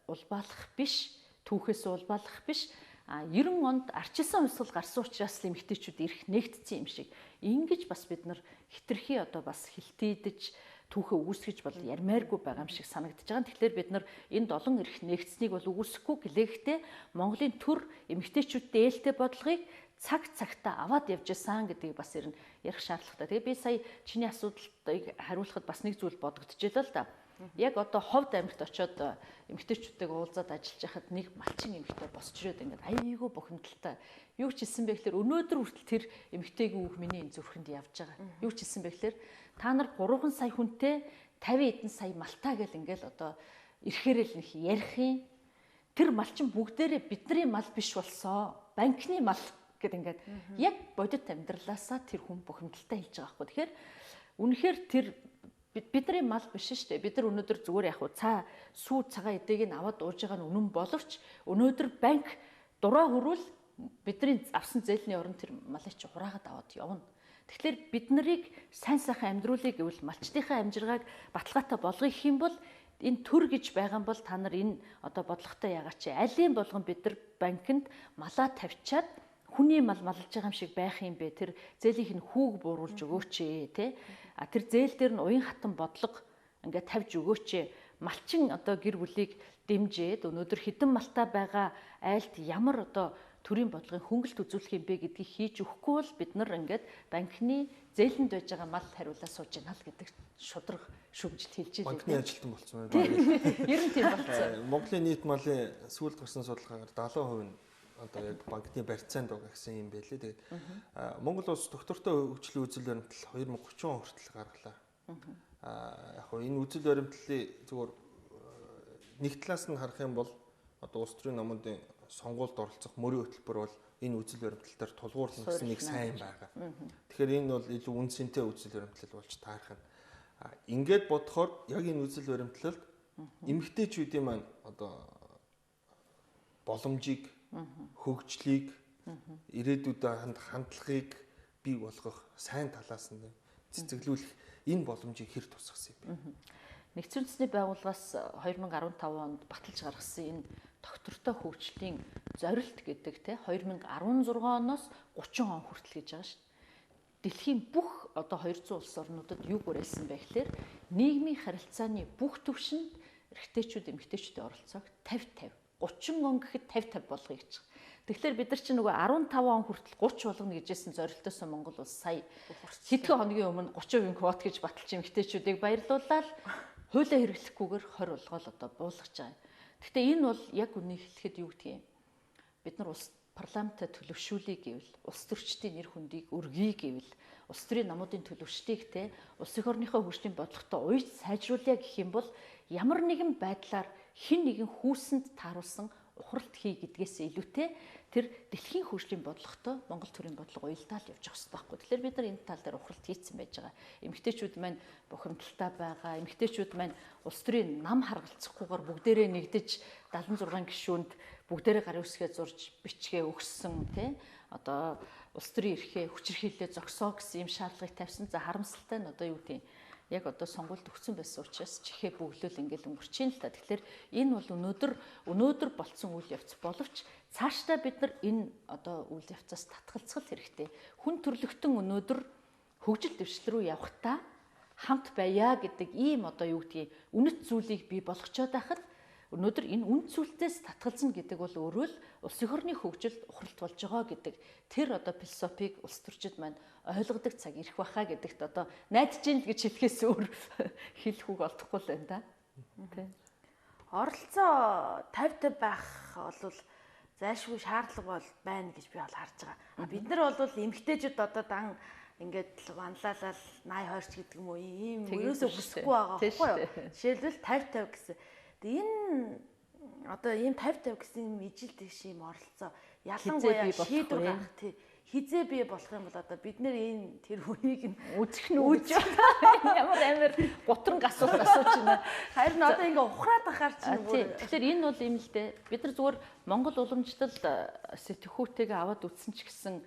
улбаалах биш, түүхээс улбаалах биш. 90 онд арчилсан хувьсгал гарсан учраас эмэгтэйчүүд ирэх нэгтцсэн юм шиг. Ингэж бас бид нар хитрхи одоо бас хилтийдэж түүхээ үүсгэж бол ярмааргүй байгаа юм шиг санагдаж байгаа. Тэгэхээр бид нар энд олон эрх нэгтснийг бол үүсэхгүй гэлээхтэй Монголын төр эмэгтэйчүүдтэй ээлтэй бодлогыг цагтаа аваад явж исэн гэдгийг бас ярих шаардлагатай. Тэгээ би сая чиний асуудалыг хариулахад бас нэг зүйл бодогдчихлоо л да. Яг одоо Ховд аймагт очиод эмэгтэйчүүдтэйгээ уулзаад ажиллаж байхад нэг малчин эмэгтэй босч ирээд ингээд айгүй бухимдалтай. Юу ч хэлсэн бэ гэхээр өнөөдөр хүртэл тэр эмэгтэйгийн үг миний энэ зүрхэнд явж байгаа. Юу ч хэлсэн бэ гэхээр та нар 3 сая хүнтэй 50 хэдэн сая малтаа гэл ингээл одоо ирэхээрэл нэг ярих юм. Тэр малчин бүгдээрээ бидний мал биш болсоо. Банкны мал гэд ингээд яг бодит амьдралаасаа тэр хүн бухимдалтай хэлж байгаа байхгүй. Тэгэхээр үнэхээр тэр бидний мал биш шүү дээ. Бид нар өнөөдөр зүгээр яг сүү цагаан эдээг нь аваад ууж байгаа нь үнэн боловч өнөөдөр банк дураа хөрвөл бидний авсан зээлийн орон тэр малыг чи хураагаад аваад явна. Тэгэхээр бид нарыг сайн сайхан амьдруулъя гэвэл малчдынхаа амжиргааг баталгаатай болгох юм бол энэ төр гэж байгаа юм бол та нар энэ одоо бодлоготой яагаад чи алийн болгон бид нар банкнд малаа тавьчаад хүний мал малж байгаа юм шиг байх юм бэ? Тэр зээлийнх нь хүүг бууруулж өгөөч те. А тэр зээл дээр нь уян хатан бодлого ингээд тавьж өгөөч. Малчин одоо гэр бүлийг дэмжээд өнөөдөр хідэн малтай байгаа айлд ямар одоо төрийн бодлогын хөнгөлт үзүүлэх юм бэ гэдгийг хийж өгөхгүй бол бид нар ингээд банкны зээлэнд байж байгаа мал хариулаа сууж яана л гэдэг шудраг шүмжилт хэлж илээ. Банкны ажилтан болсон байна. Ер нь тийм болсон. Монголын нийт малын сүүлд гарсан судалгаагаар 70% нь одоо яг банкны барьцаанд байгаа гэсэн юм байлээ. Тэгээд Монгол улс доктортой хөгжлийн үзэл баримтлал 2030 он хүртэл гаргалаа. Яг хөө энэ үзэл баримтлалыг зөвхөн нэг талаас нь харах юм бол одоо улс төрийн намуудын сонгуульд оролцох мөрийн хөтөлбөр бол энэ үзэл баримтлал дээр тулгуурлах гэсэн нэг сайн байгаа. Тэгэхээр энэ бол илүү үнцэнтэй үзэл баримтлал болж таарах нь. Ингээд бодохоор яг энэ үзэл баримтлалд эмэгтэйчүүдийн маань одоо боломжийг, хөгжлийг, ирээдүйд хандлагыг бий болгох сайн талаас нь цэцэглүүлэх энэ боломжийг хэр тусгасан юм бэ? Нэгдсэн үндэсний байгууллагаас 2015 онд баталж гаргасан энэ доктортой хөгжлийн зорилт гэдэг те 2016 оноос 30 он хүртэл гэж байгаа шүү дээ. Дэлхийн бүх одоо 200 улс орнуудад юу гуйлсан бэ гэхээр нийгмийн харилцааны бүх түвшинд эрэгтэйчүүд эмэгтэйчүүдийн оролцоог 50-50 30 он гэхэд 50-50 болгоё гэж. Тэгэхээр бид нар чинь нөгөө 15 он хүртэл 30 болгоно гэжсэн зорилтоос Монгол улс сая хэдхэн хоногийн өмнө 30% квот гэж баталж эмэгтэйчүүдийг баярлуулаад хуулиа хэрэглэхгүйгээр 20 болгоол одоо буулгаж байгаа. Гэхдээ энэ бол яг үнийг хэлэхэд юу гэдгийг бид нар улс парламентаа төлөвшүүлээ гэвэл улс төрчдийн нэр хүндийг өргөе гэвэл улс төрийн намуудын төлөвшлийг те улс эх орныхоо хөгжлийн бодлоготой уйж сайжруулъя гэх юм бол ямар нэгэн байдлаар хэн нэгэн хүүсэнд тааруулсан ухралт хий гэдгээс илүүтэй тэр дэлхийн хөгжлийн бодлоготой Монгол төрийн бодлого уялдаал явж явах хэрэгтэй байхгүй. Тэгэхээр бид нар энэ тал дээр ухралт хийцэн байж байгаа. Эмэгтэйчүүд маань бухимдалтай байгаа. Эмэгтэйчүүд маань улс төрийн нам харгалцахгүйгээр бүгдээрээ нэгдэж 76 гишүүнд бүгдээрээ гарын үсгээ зурж бичгээ өгсөн тий. Одоо улс төрийн эрхээ хүчирхийлэлээ зогсоо гэсэн юм шаардлагыг тавьсан. За харамсалтай нь одоо юу гэдэг яг одоо сонгуульд өгсөн байсан учраас чихээ бөглөөл ингээл өнгөрч ийн л та. Тэгэхээр энэ бол өнөөдөр болцсон үйл явц боловч цаашдаа бид нар энэ одоо үйл явцаас татгалзах хэрэгтэй. Хүн төрлөختөн өнөөдөр хөгжил дэвшил рүү явахдаа хамт байя гэдэг ийм одоо юу гэдгийг үнэт зүйлийг бий болгочоод байхад өнөөдөр энэ үн зүйлтээс татгалзна гэдэг бол өөрөө л улс эх орны хөгжилд ухралт болж байгаа гэдэг тэр одоо философиг улс төрчид маань ойлгодог цаг ирэх баха гэдэгт одоо найдаж ийн гэж хэлэхээс өөр хэлэх үг олдохгүй л байна да. Тэ. Оролцоо 50-50 байх бол зайлшгүй шаардлага бол байна гэж би бол харж байгаа. Бид нар бол эмгтээчүүд одоо дан ингээд ванлалал 80-20 ч гэдэг юм уу ийм ерөөсөө хүсэхгүй байгаа байхгүй юу? Жишээлбэл 50-50 гэсэн. Энэ одоо ийм 50-50 гэсэн ижил дэш ийм оролцоо ялангуяа шийдвэр гаргах тий хизээ бий болох юм бол одоо бид нэр энэ тэр хүнийг нь үзэх нь үүж ямар амар гутран асуулт асууж байна. Харин одоо ингээ ухраад ахаар чинь бүр тэгэхээр энэ бол юм л дээ. Бид нар зүгээр Монгол уламжлал сэтгхүүтэйгээ аваад үтсэн ч гэсэн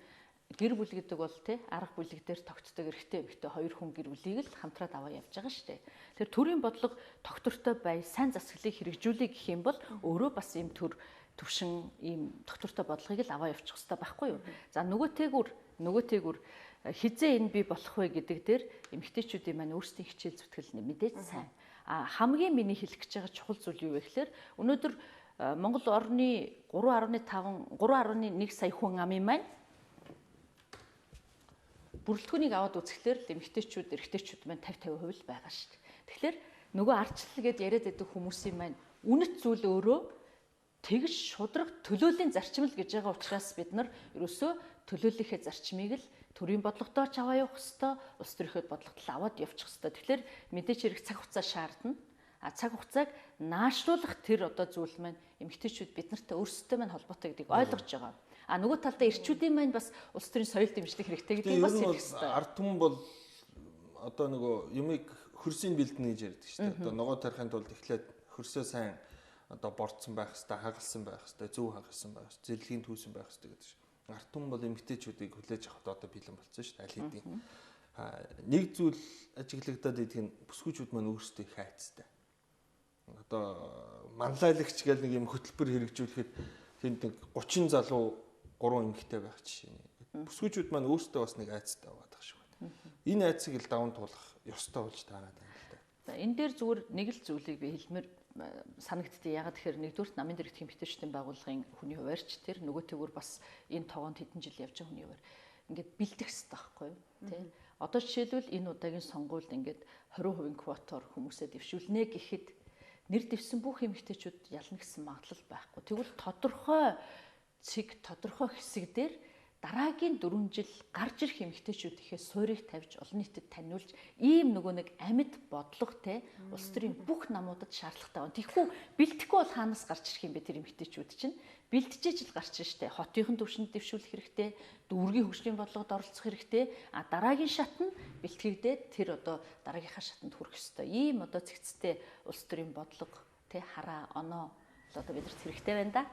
гэр бүл гэдэг бол тий арга бүлэг дээр тогтдог эрэгтэй эмэгтэй хоёр хүн гэр бүлийг л хамтраад аваа явж байгаа шүү дээ. Тэр төрийн бодлого тогтвортой бай, сайн засаглалыг хэрэгжүүлэх гэх юм бол өөрөө бас ийм төвшин ийм доктортой бодлогыг л аваа явуучих хэрэгтэй байхгүй юу. За нөгөөтэйгүр хизээ энэ бий болох вэ гэдэг дээр эмэгтэйчүүдийн маань өөрсдийн хичээл зүтгэл мэдээж сайн. Хамгийн миний хэлэх гэж байгаа чухал зүйл юу вэ гэхээр өнөөдөр Монгол орны 3.1 сая хүн амын маань бүрэлдэхүүнийг аваад үзэхлээр эмэгтэйчүүд, эрэгтэйчүүд маань 50-50% байгаа шүү дээ. Тэгэхээр нөгөө ардчлал гэдээ яриад байдаг хүмүүсийн маань үнэт зүйл өөрөө тэгж шудраг төлөөлийн зарчим л гэж байгаа учраас бид нар ерөөсөө төлөөлийнхээ зарчмыг л төрийн бодлоготой ч аваа явах хэвээр, улс төрийнхөө бодлогот аваад явчих хэвээр. Тэгэхээр мэдээч хэрэг цаг хугацаа шаардна. Цаг хугацааг наашруулах тэр одоо зүйл маань эмэгтэйчүүд бид нартай өөрсдөө маань холбоотой гэдгийг ойлгож байгаа. Нөгөө талдаа эрчүүдийн маань бас улс төрийн соёл дэмжлэх хэрэгтэй гэдгийг бас хэлэх хэрэгтэй. Ард түмэн бол одоо нөгөө юмыг хөрсийн бэлдэнэ гэж ярьдаг шүү дээ. Одоо ногоо тарихын тулд эхлээд хөрсөө сайн одоо борцсон байх хэрэгтэй, хагалсан байх хэрэгтэй, зөв хагалсан байх хэрэгтэй, зэрлэгийн түүсэн байх хэрэгтэй гэдэг чинь. Ард түмэн бол эмэгтэйчүүдийг хүлээж авахд одоо бэлэн болсон шүү дээ. Аль хэдийн. Нэг зүйл ажиглагдаад идэх нь бүсгүйчүүд маань өөрсдөө их хайцтай. Одоо манлайлагч гэл нэг юм хөтөлбөр хэрэгжүүлэхэд тэнд нэг 30 залуу 3 эмэгтэй байх жишээ. Бүсгүйчүүд маань өөрсдөө бас нэг айцтай байгаа шиг байна. Энэ айцыг л даван туулах ёстой болж таагаад байна л да. За энэ дээр зүгээр нэг л зүйлийг би хэлмээр санагддээ. Ягаад тэгэхээр нэгдүгürt намын дэргэдийн эмэгтэйчүүдийн байгууллагын хүний хуваарч тэр нөгөөтэйгүр бас энэ тоогонд хэдэн жил явж байгаа хүний хуваар ингээд бэлдэх хэрэгтэй байхгүй юу? Тэ. Одоо жишээлбэл энэ удаагийн сонгуульд ингээд 20% квотоор хүмүүсээ дэвшүүлнэ гэхэд нэр дэвсэн бүх эмэгтэйчүүд ялна гэсэн магадлал байхгүй. Тэгвэл тодорхой цэг, тодорхой хэсэг дээр дараагийн 4 жил гарч ирэх эмэгтэйчүүд ихээ суурийг тавьж олон нийтэд таниулж ийм нөгөө нэг амьд бодлого те улс төрийн бүх намуудад шаардлагатай байна. Тэгэхгүй бэлтгэхгүй бол хаанаас гарч ирэх юм бэ тэр эмэгтэйчүүд чинь? Бэлтжиж л гарч ирж штэ. Хотынхон төвшөнд дэвшүүлэх хэрэгтэй, дүүргийн хөгжлийн бодлогод оролцох хэрэгтэй. Дараагийн шат нь бэлтгэгдээд тэр одоо дараагийнхаа шатанд хүрэх ёстой. Ийм одоо цэгцтэй улс төрийн бодлого те хараа оноо л одоо бидэрт хэрэгтэй байна да.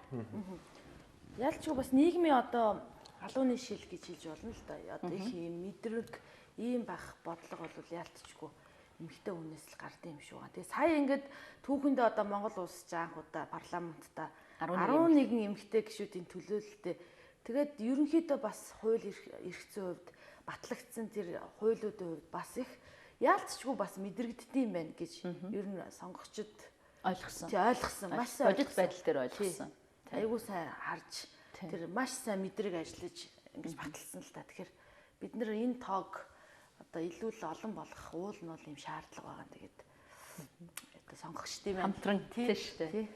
Ялчгүй бас нийгмийн одоо халууны шил гэж хэлж болно л да. Одоо их юм мэдрэг ийм байх бодлого бол яалтчгүй эмэгтэй хүнээс л гардыг юм шиг байна. Тэгээ сая ингээд түүхэндээ одоо Монгол улс жаанхуудаа парламентта 11 эмэгтэй гишүүдийн төлөөлөлтөд тэгээд ерөнхийдөө бас хууль эрх зүйн хувьд батлагдсан тэр хуулиудын хувьд бас их яалтчгүй бас мэдрэгддэм байна гэж ер нь сонгогчд ойлгосон. Тий ойлгосон. Маш сайн бодит байдал дээр ойлгосон. Айгуу сайн харж тэр маш сайн мэдрэг ажиллаж ингэж баталсан л та. Тэгэхээр бид нэр энэ тоог одоо илүү л олон болгох уул нь бол юм шаардлага байгаа. Тэгээд одоо сонгогчдын хамтран тийм шүү дээ.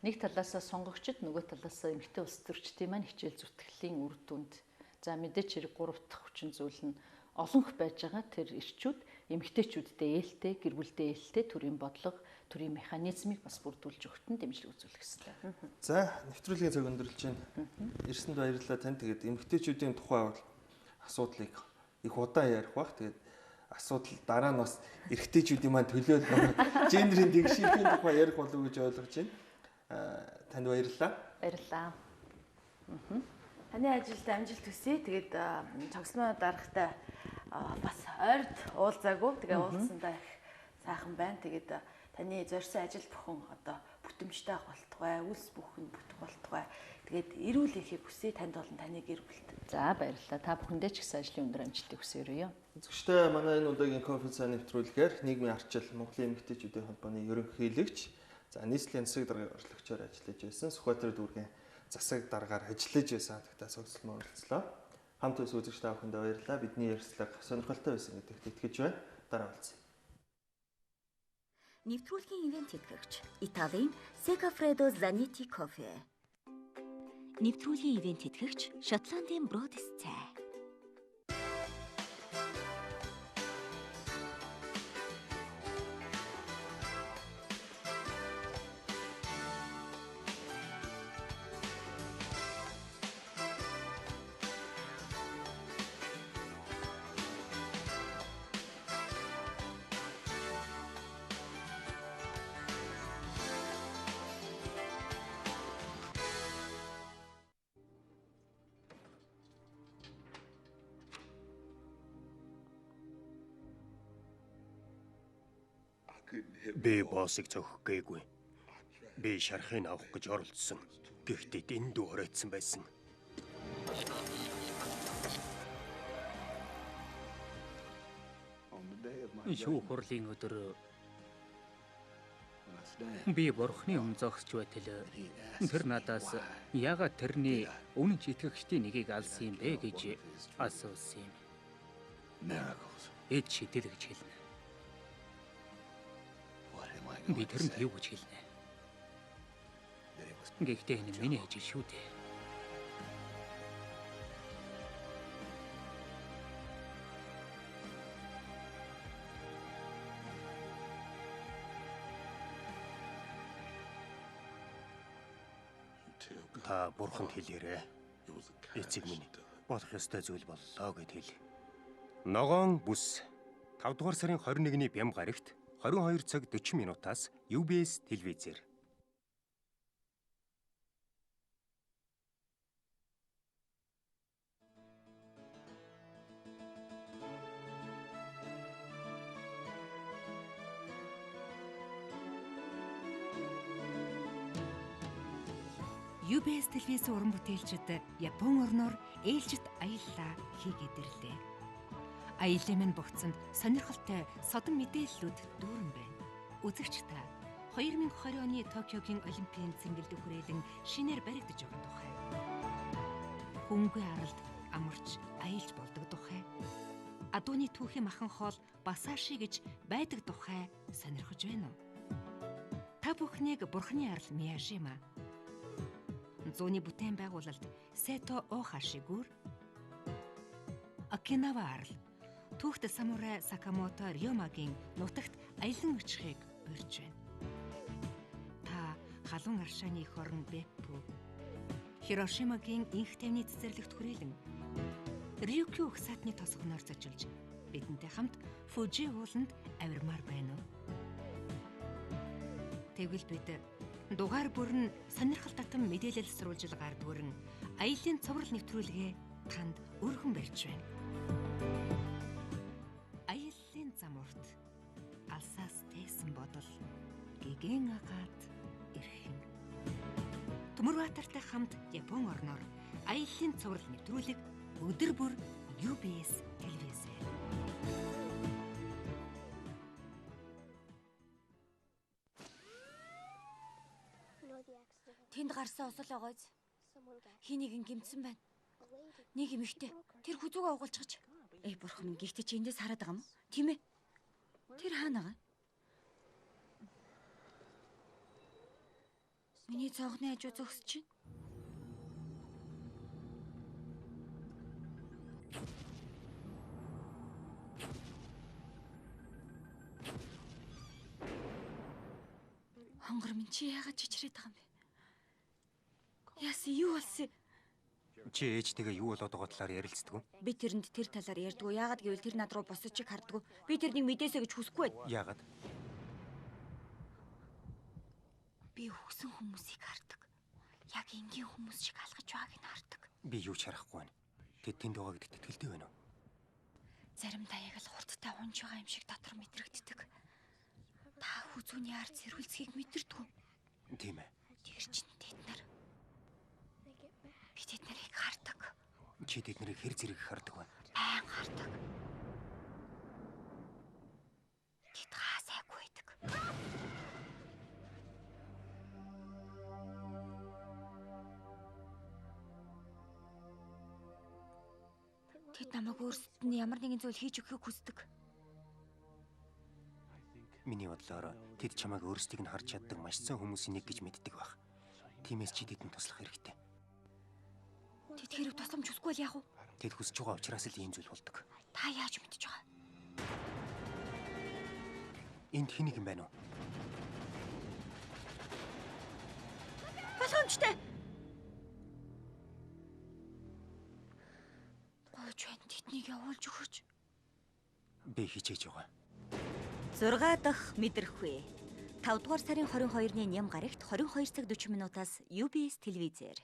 Нэг талаасаа сонгогчд, нөгөө талаасаа эмэгтэй улс төрчдийн маань хичээл зүтгэлийн үр дүнд за мэдээч хэрэг 3 дахь хүчин зүйл нь олонх байж байгаа тэр ирчүүд эмэгтэйчүүддээ ээлтэй, гэр бүлдээ ээлтэй төрийн бодлого, төрийн механизмыг бас бүрдүүлж өгөхөд нь дэмжлэг үзүүлэх хэрэгтэй. За, нэвтрүүлгийн цаг өндөрлж байна. Ирсэнд баярлалаа тань. Тэгээд эмэгтэйчүүдийн тухай асуудлыг их удаан ярих бах. Тэгээд асуудал дараа нь бас эрэгтэйчүүдийн маань төлөөлөл гендерийн дэвшилтийн тухай ярих болов уу гэж ойлгож байна. Танд баярлалаа. Баярлалаа. Таны ажилд амжилт хүсье. Тэгээд цогцлоо дарахтай бас ойрд уулзаагүй. Тэгээ уулзсандаа их сайхан байна. Тэгээд таны зорьсон ажил бүхэн одоо бүтэмжтэй болтугай, үлс бүхэн бүтэх болтугай. Тэгээд эрүүл ихийг хүсье. Танд болон таны гэр бүлд. За баярлалаа. Та бүхэндээ ч гэсэн ажлын өндөр амжилтыг хүсье. Зөвштэй манай энэ удаагийн кофе цааны нэвтрүүлгээр нийгмийн арчил Монголын эмэгтэйчүүдийн холбооны ерөнхийлөгч нийслэлийн засаг даргын орчлогчоор ажиллаж байсан. Сүхбаатар дүүргийн засаг даргаар ажиллаж байсан хатагтаа цогцлон оролцлоо. Хамт үзэгч та бүхэнд баярлалаа. Бидний ярилцлага сонирхолтой байсан гэдэгт итгэж байна. Дараа уулзъя. Нэвтрүүлгийн ивент тэтгэгч Италийн Segafredo Zanetti Coffee. Нэвтрүүлгийн ивент тэтгэгч Шотландын Бродис цай. Би боссыг зөхөх гээгүй. Би шархыг авах гэж оролдсон. Гэхдээ дэндүү хоройтсон байсан. Шүүх хурлын өдөр би бурхны өмнө зогсож байтал тэр надаас яагаад тэрний үнэн ч итгэгчдийн нэгийг алсан юм бэ гэж асуусан юм. Эд шидэл гэж хэлнэ. Би тэрэнд юу гэж хэлнэ? Гэхдээ энэ миний ажил шүү дээ. Та бурханд хэлээрэй. Эцэг минь болох ёстой зүйл боллоо гэд хэл. Ногоон бүс 5 дугаар сарын 21-ний Бям гарагт 22 цаг 40 минутаас UBS телевизээр. UBS телевизийн уран бүтээлчид Япон орноор ээлжит аяллаа хийгээд ирлээ. Аяллаа минь бугцанд сонирхолтой содон мэдээллүүд дүүрэн байна. Үзэгч та 2020 оны Токиогийн Олимпийн цэнгэлд хүрээлэн шинээр баригдаж байгаа тухай. Хөнгөн аралд амарч аялж болдог тухай. Адууны түүхийн махан хоол Басаши гэж байдаг тухай сонирхож байна уу? Та бүхнийг Бурхны арал Мияшима, зууны бүтээн байгуулалт Сето Охашигүр, Окинава арал түүхт самурай Сакамото Рёмагийн нутагт аялан очихыг урьж байна. Та халуун аршааны эх орн Беппу, Хирошимагийн инх тайвны цэцэрлэгт хүрээлэн Рюкю угсаатны тосгоноор зочилж бидэнтэй хамт Фужи ууланд авирмаар байна уу? Тэгвэл бид дугаар бүр нь сонирхол татам мэдээлэл сурвалжилгаар дүүрэн аялын цоврал нэвтрүүлгээ танд өргөн барьж байна. Аяллаа зам урт алсаас тээсэн бодол гэгэн агаад ирхэн. Төмөрбаатартай хамт Япон орноор аялын цоврал нэвтрүүлэг өдөр бүр UBS телевизээр. Тэнд гарсан усал байгаач. Хинийгэн гимцсэн байна. Нэг эмэгтэй тэр хүзүүгээ угалчихж. Эй бурхан минь, гихтээ чи эндээс хараад байгаа юм уу? Тийм ээ. Тэр хаана байгаа? Миний цонхны хажуу зогсож чинь. Хонгор минь, чи яагаад чичрээд байгаа юм бэ? Яасан, юу болсон? Чи ээжтэйгээ юу болоод байгаа талаар ярилцдаг уу? Би тэрэнд тэр талаар ярьдгүй. Яагаад гэвэл тэр над руу босож чиг харддаг. Би тэрнийг мэдээсэй гэж хүсэхгүй байд. Яагаад? Би өгсөн хүмүүсийг хардаг. Яг энгийн хүмүүс шиг алгаж байгааг нь хардаг. Би юу ч харахгүй байна. Тэд тэнд байгаа гэдэгт итгэлтэй байна уу? Заримдаа яг л хурдтай унж байгаа юм шиг дотор мэдрэгддэг. Та хүзүүний ард зэрүүлцгийг мэдэрдэггүй. Тийм ээ. Тэр чинь тэд нар. Би тэд нарыг хардаг. Чи тэд нарыг хэр зэрэг хардаг вэ? Байн хардаг. Тэд хаасайгүй байдаг. Тэд намайг өөрсдөд нь ямар нэгэн зүйл хийж өгөхийг хүсдэг. Миний бодлоор тэд чамайг өөрсдийг нь харж чаддаг маш цөөн хүмүүсийн нэг гэж мэддэг баг. Тиймээс чи тэдэнд туслах хэрэгтэй. Тэд хэрэг тусламж хүсгүй л яах вэ? Тэд хүсэж байгаа учраас л ийм зүйл болдог. Та яаж мэдэж байгаа? Энд хэн нэгэн байна уу? Боломжтой. Гойж байна, тэднийг явуулж өгөөч. Би хичээж байгаа. 6 дахь мэдрэхүй. 5 дугаар сарын 22-ны ням гарагт 22 цаг 40 минутаас UBS телевизээр.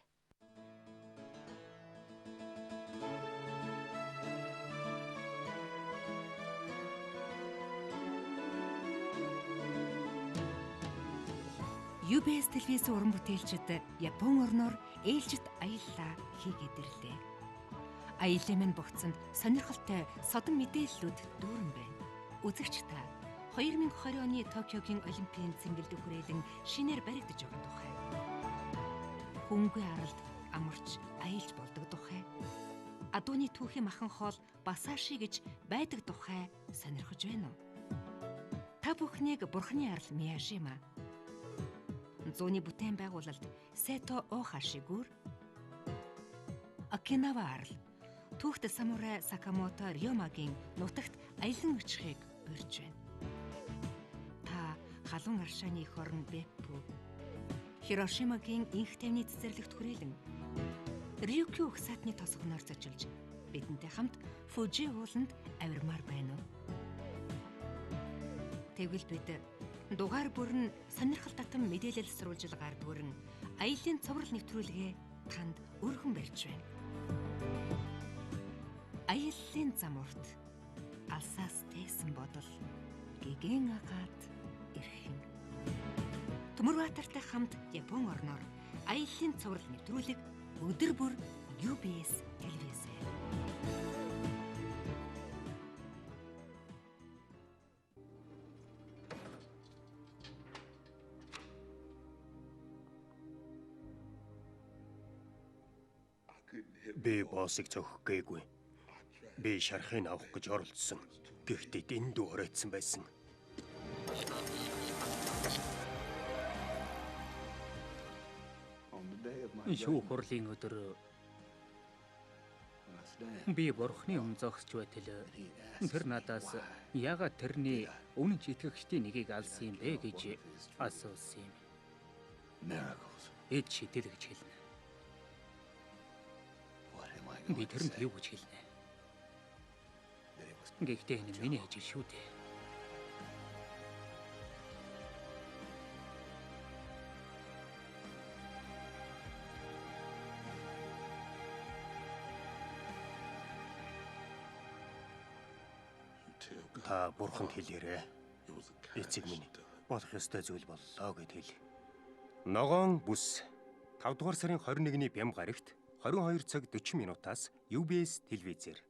UBS телевизийн уран бүтээлчид Япон орноор ээлжит аяллаа хийгээд ирлээ. Аяллаа минь бугцанд сонирхолтой содон мэдээллүүд дүүрэн байна. Үзэгч та 2020 оны Токиогийн Олимпийн цэнгэлд хүрээлэн шинээр баригдаж байгаа тухай. Хөнгөн аралд амарч аялж болдог тухай. Адууны түүхийн махан хоол Басаши гэж байдаг тухай сонирхож байна уу? Та бүхнийг Бурхны арал Мияшима, зууны бүтээн байгуулалт Сето Охашигүр, Окинава арал түүхт самурай Сакамото Рёмагийн нутагт аялан очихыг урьж байна. Та халуун аршааны эх орн Беппу, Хирошимагийн инх тайвны цэцэрлэгт хүрээлэн Рюкю угсаатны тосгоноор зочилж бидэнтэй хамт Фужи ууланд авирмаар байна уу? Тэгвэл бид дугаар бүр нь сонирхол татам мэдээлэл сурвалжилгаар дүүрэн аялын цоврал нэвтрүүлгээ танд өргөн барьж байна. Аяллаа зам урт алсаас тээсэн бодол гэгэн агаад ирхэн. Төмөрбаатартай хамт Япон орноор аяллаа цуврал нэвтрүүлэг өдөр бүр UBS телевизээр. Би боссыг цохих гээгүй. Би шархыг авах гэж оролдсон. Гэхдээ дэндүү оройтсан байсан. Шүүх хурлын өдөр би бурхны өмнө зогсож байтал тэр надаас яагаад тэрний өмнө ч итгэгчдийн нэгийг алсан юм бэ гэж асуусан юм. Эд шидэл гэж хэлнэ. Би тэрэнд юу гэж хэлнэ? Гэхдээ энэ миний ажил шүү дээ. Та бурханд хэлээрэй. Эцэг минь болох ёстой зүйл боллоо гэд хэл. Ногоон бүс 5 дугаар сарын 21-ний бям гарагт 22 цаг 40 минутаас UBS телевизээр.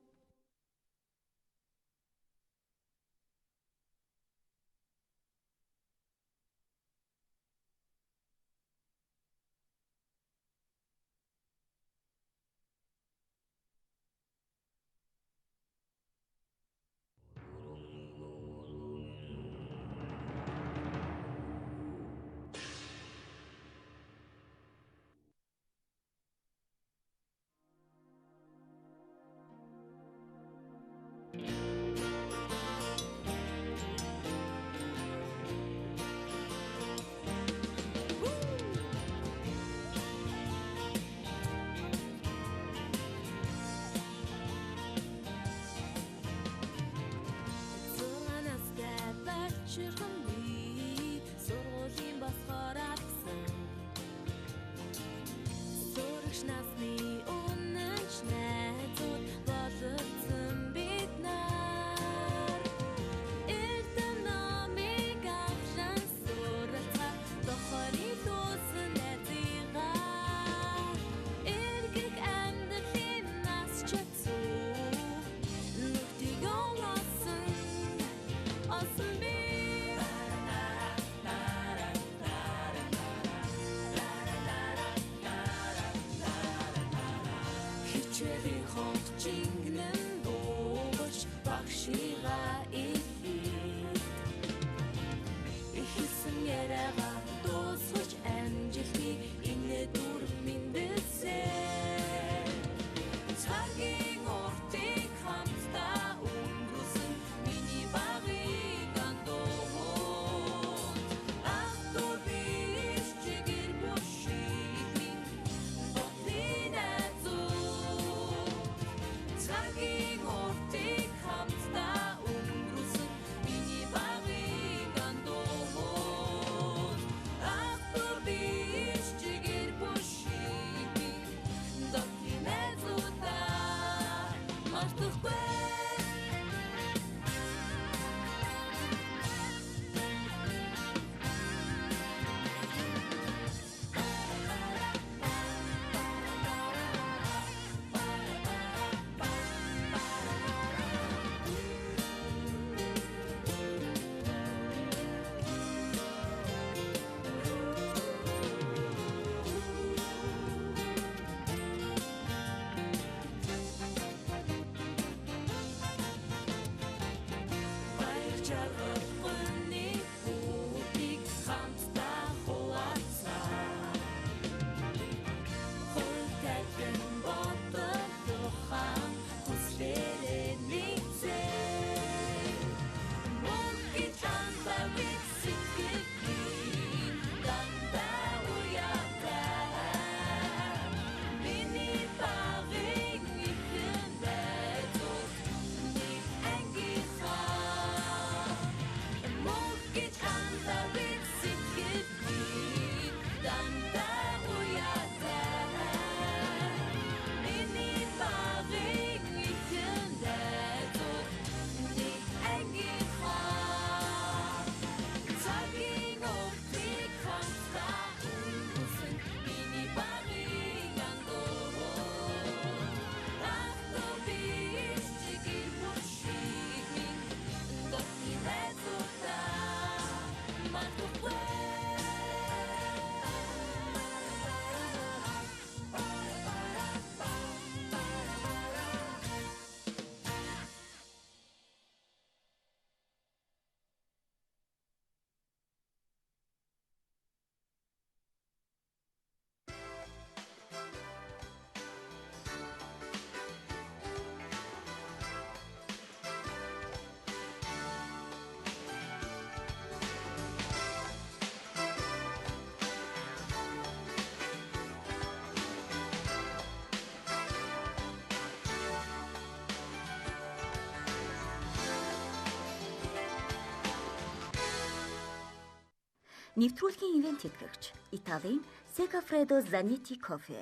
Нэвтрүүлгийн ивент тэтгэгч Италийн Segafredo Zanetti Coffee.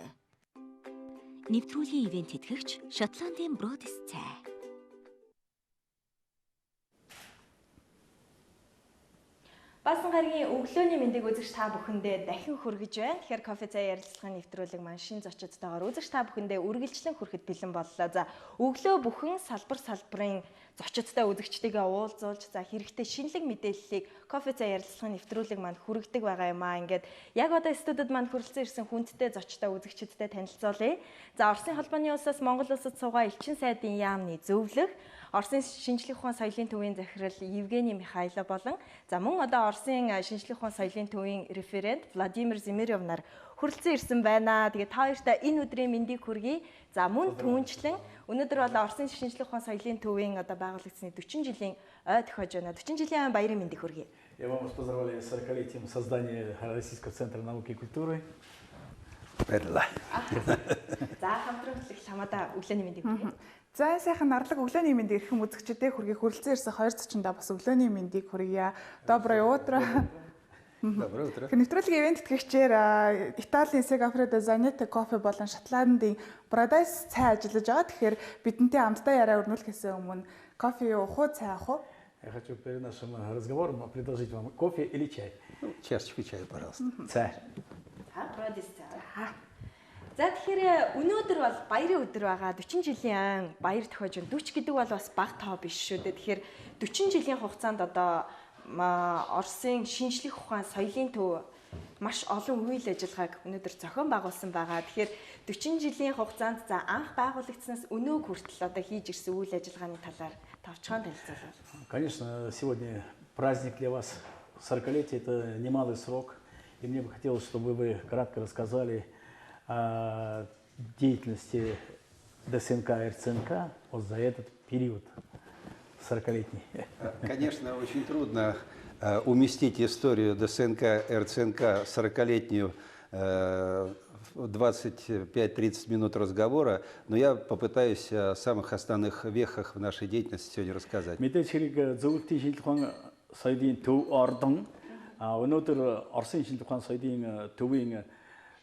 Нэвтрүүлгийн ивент тэтгэгч Шотландын Бродис цай. Баасан гарагийн өглөөний мэндийг үзэгч та бүхэндээ дахин хүргэж байна. Тэгэхээр кофе цай ярилцлагын нэвтрүүлэг маань шин зочдтойгоор үзэгч та бүхэндээ үргэлжлэн хүрэхэд бэлэн боллоо. За өглөө бүхэн салбарын зочдтой үзэгчдийгээ уулзуулж за хэрэгтэй шинэлэг мэдээллийг кофе цай ярилцлагын нэвтрүүлэг маань хүргэдэг байгаа юм аа. Ингээд яг одоо студид маань хүрэлцэн ирсэн хүндтэй зочдтой үзэгчдтэй танилцуулъя. За Оросын холбооны улсаас Монгол улсад суугаа элчин сайдын яамны зөвлөх Оросын шинжлэх ухаан соёлын төвийн захирал Евгений Михайлов болон за мөн одоо Оросын шинжлэх ухаан соёлын төвийн референт Владимир Зимирев нар хүрэлцэн ирсэн байна. Тэгээд та хоёртаа энэ өдрийн мэндийг хүргэе. За мөн түүнчлэн өнөөдөр бол Оросын шинжлэх ухаан соёлын төвийн одоо байгуулагдсны 40 жилийн ой тохиож байна. 40 жилийн баярын мэндийг хүргэе. Я вам поздравляю с 40-летием создания Российского центра науки и культуры. Баярлалаа. За хамтран хөтлөх хамаада өглөөний мэндийг хүргэе. За сайхан нарлаг өглөөний мэндийг эрхэм үзэгчдэд хүргэе. Хүрэлцэн ирсэн 2 зочиндоо бас өглөөний мэндийг хүргье. Доброе утро. Доброе утро. Нэвтрүүлгийн ивент тэтгэгчээр Италийн Segafredo Zanetti Coffee болон Шотландын Brodice цай ажиллаж байгаа. Тэгэхээр бидэнтэй хамтдаа яриа өрнүүлэхээс өмнө кофе уух уу, цай уух уу? Я хочу перед нашим разговором предложить вам кофе или чай. Чашечку чая, пожалуйста. Цай. Brodice цай. За тэгэхээр өнөөдөр бол баярын өдөр байгаа. 40 жилийн баяр тохиож байна. 40 гэдэг бол бас бага тоо биш шүү дээ. Тэгэхээр 40 жилийн хугацаанд одоо Оросын шинжлэх ухаан соёлын төв маш олон үйл ажиллагааг өнөөдөр зохион байгуулсан байгаа. Тэгэхээр 40 жилийн хугацаанд за анх байгуулагдсанаас өнөөг хүртэл одоо хийж ирсэн үйл ажиллагааны талаар товчхон танилцуулъя. Конечно, сегодня праздник для вас. 40-летие – это немалый срок. И мне бы хотелось, чтобы вы кратко рассказали о деятельности ДСНК и РЦНК вот за этот период 40-летний. Конечно, очень трудно уместить историю ДСНК и РЦНК 40-летнюю в 25-30 минут разговора, но я попытаюсь о самых основных вехах в нашей деятельности сегодня рассказать. Мэдээж хэрэг зөвлөлтийн шинжлэх ухаан соёлын төв ордон өнөөдөр Оросын шинжлэх ухаан соёлын төвийн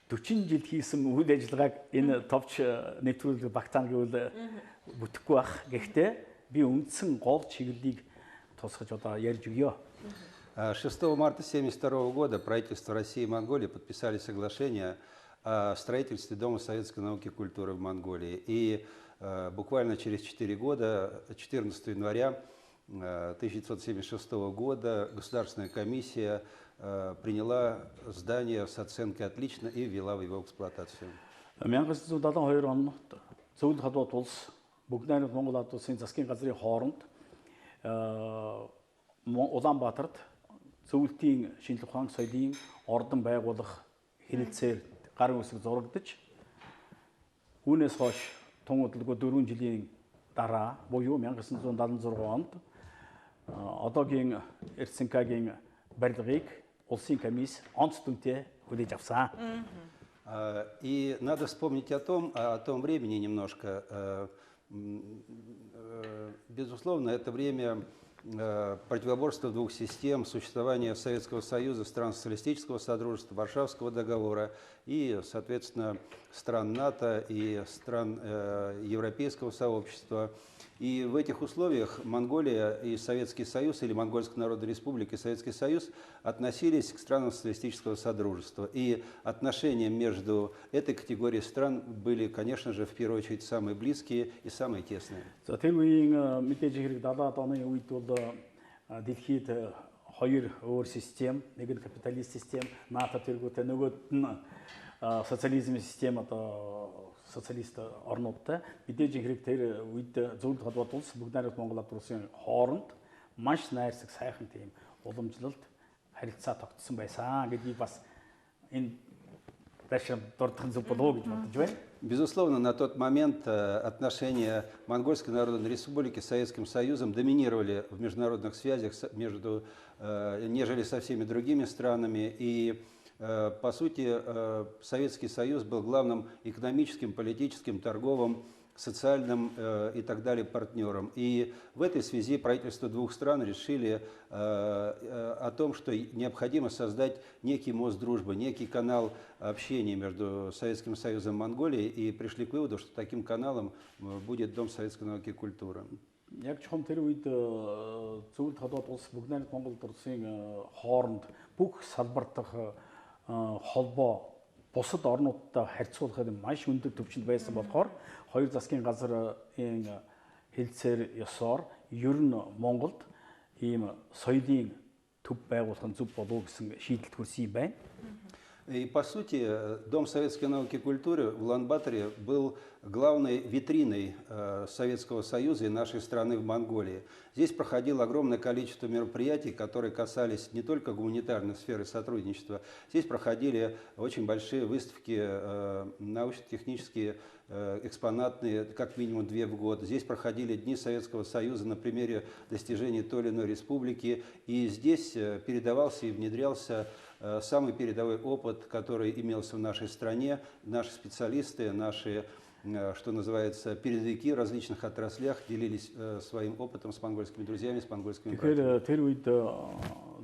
40 жилд хийсэн үйл ажиллагааг энэ товч нэвтрүүлэг багтаана гэвэл бүтэхгүй байх. Гэхдээ би үндсэн гол чиглэлийг тусгаж одоо ярьж өгье. 6 марта 1972 года правительство России и Монголии подписали соглашение о строительстве Дома советской науки и культуры в Монголии. И буквально через 4 года, 14 января 1976 года, Государственная комиссия приняла здание с оценкой «отлично» и ввела в его эксплуатацию. 1972 онд Зөвлөлт холбоот улс Бүгд найрамд Монгол Ард улсын засгийн газрын хооронд Улаанбаатарт зөвлөлтийн шинжлэх ухаан соёлын ордон байгуулах хэлэлцээр гарын үсэг зурагдаж үүнээс хойш тун удалгүй 4 жилийн дараа буюу 1976 онд одоогийн РЦНК-гийн барилгыг улсын комисс онц дүнтэй хүлээж авсан. И надо вспомнить о том времени немножко. Безусловно, это время противоборства двух систем, существования Советского Союза, стран социалистического содружества, Варшавского договора и, соответственно, стран НАТО и стран Европейского сообщества. И в этих условиях Монголия и Советский Союз, или Монгольская Народная Республика и Советский Союз относились к странам социалистического содружества. И отношения между этой категорией стран были, конечно же, в первую очередь самые близкие и самые тесные. Тэр үеийн мэдээж хэрэг 70-аад оны үед бол дэлхийд хоёр өөр систем, нэг нь капиталист систем, НАТО тэргүүтээ нөгөөд нь социализм систем одоо социалист орнуудтай мэдээж хэрэг тэр үед зөвлөлт холбоот улс Бүгд найрамд Монгол Ард улсын хооронд маш найрсаг сайхан тийм уламжлалт харилцаа тогтсон байсан гэдгийг бас энэ дашин дурдхан зөв болов гэж бодож байна. Безусловно, на тот момент отношения Монгольской Народной Республики с Советским Союзом доминировали в международных связях нежели со всеми другими странами. И по сути, Советский Союз был главным экономическим, политическим, торговым социальным и так далее партнерам. И в этой связи правительства двух стран решили о том, что необходимо создать некий мост дружбы, некий канал общения между Советским Союзом и Монголией, и пришли к выводу, что таким каналом будет Дом советской науки и культуры. Яг чухам тэр үед зөвлөлт хотод улс бүгд найрамд Монгол улсын хооронд бүх салбар дах холбоо бусад орнуудтай харьцуулахад маш өндөр түвшинд байсан болохоор хоёр засгийн газрын хэлцээр ёсоор ер нь Монголд ийм соёлын төв байгуулах нь зөв болов гэсэн шийдэлд хүрсэн юм байна. И по сути, Дом советской науки и культуры в Улан-Баторе был главной витриной Советского Союза и нашей страны в Монголии. Здесь проходило огромное количество мероприятий, которые касались не только гуманитарной сферы сотрудничества. Здесь проходили очень большие выставки научно-технические, экспонатные, как минимум 2 в год. Здесь проходили Дни Советского Союза на примере достижений той или иной республики. И здесь передавался и внедрялся самый передовой опыт, который имелся в нашей стране. Наши специалисты, наши, что называется, передовики в различных отраслях делились своим опытом с монгольскими друзьями, с монгольскими братьями. Тэгэхээр тэр үед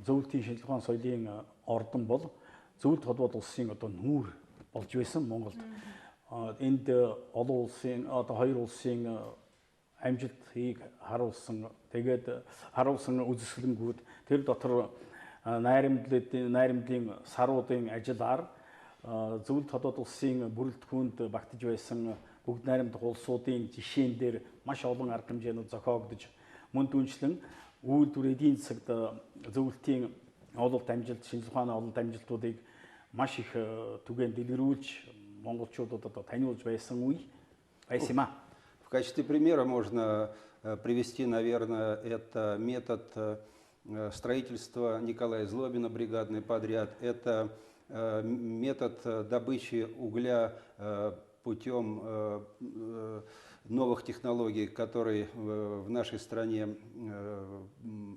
зөвлөлтийн шинжилгээ соёлын ордон бол зөвлөлт холбоот улсын одоо нүүр болж байсан Монголд. Энд олон улсын одоо хоёр улсын амжилтыг харуулсан. Тэгээд харуулсан үзэсгэлэнгүүд тэр дотор найрамдлын саруудын ажиллаар зөвлөлт хотод улсын бүрэлдэхүүнд багтаж байсан бүгд найрамдах улсуудын жишээн дээр маш олон арга хэмжээнүүд зохиогдож мөн түншлэн үйлдвэр эдийн засагт зөвлөлтийн ололт амжилт, шинжилгээ ухааны ололт амжилтуудыг маш их түгээн дэлгэрүүлж монголчуудад одоо таниулж байсан үе байсан юм а. В качестве примера можно привести, наверное, это метод строительства Николая Злобина, бригадный подряд. Это метод добычи угля путем новых технологий, которые в нашей стране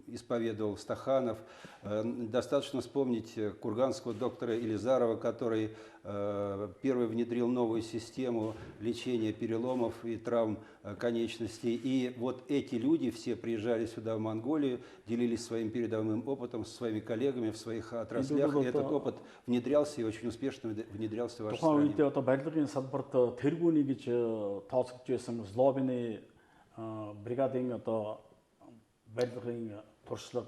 исповедовал Стаханов. Достаточно вспомнить курганского доктора Елизарова, который первый внедрил новую систему лечения переломов и травм конечностей. И вот эти люди все приезжали сюда, в Монголию, делились своим передовым опытом со своими коллегами в своих отраслях. И этот опыт внедрялся и очень успешно внедрялся в вашей стране. Злобины бригадын одоо барилгын туршлага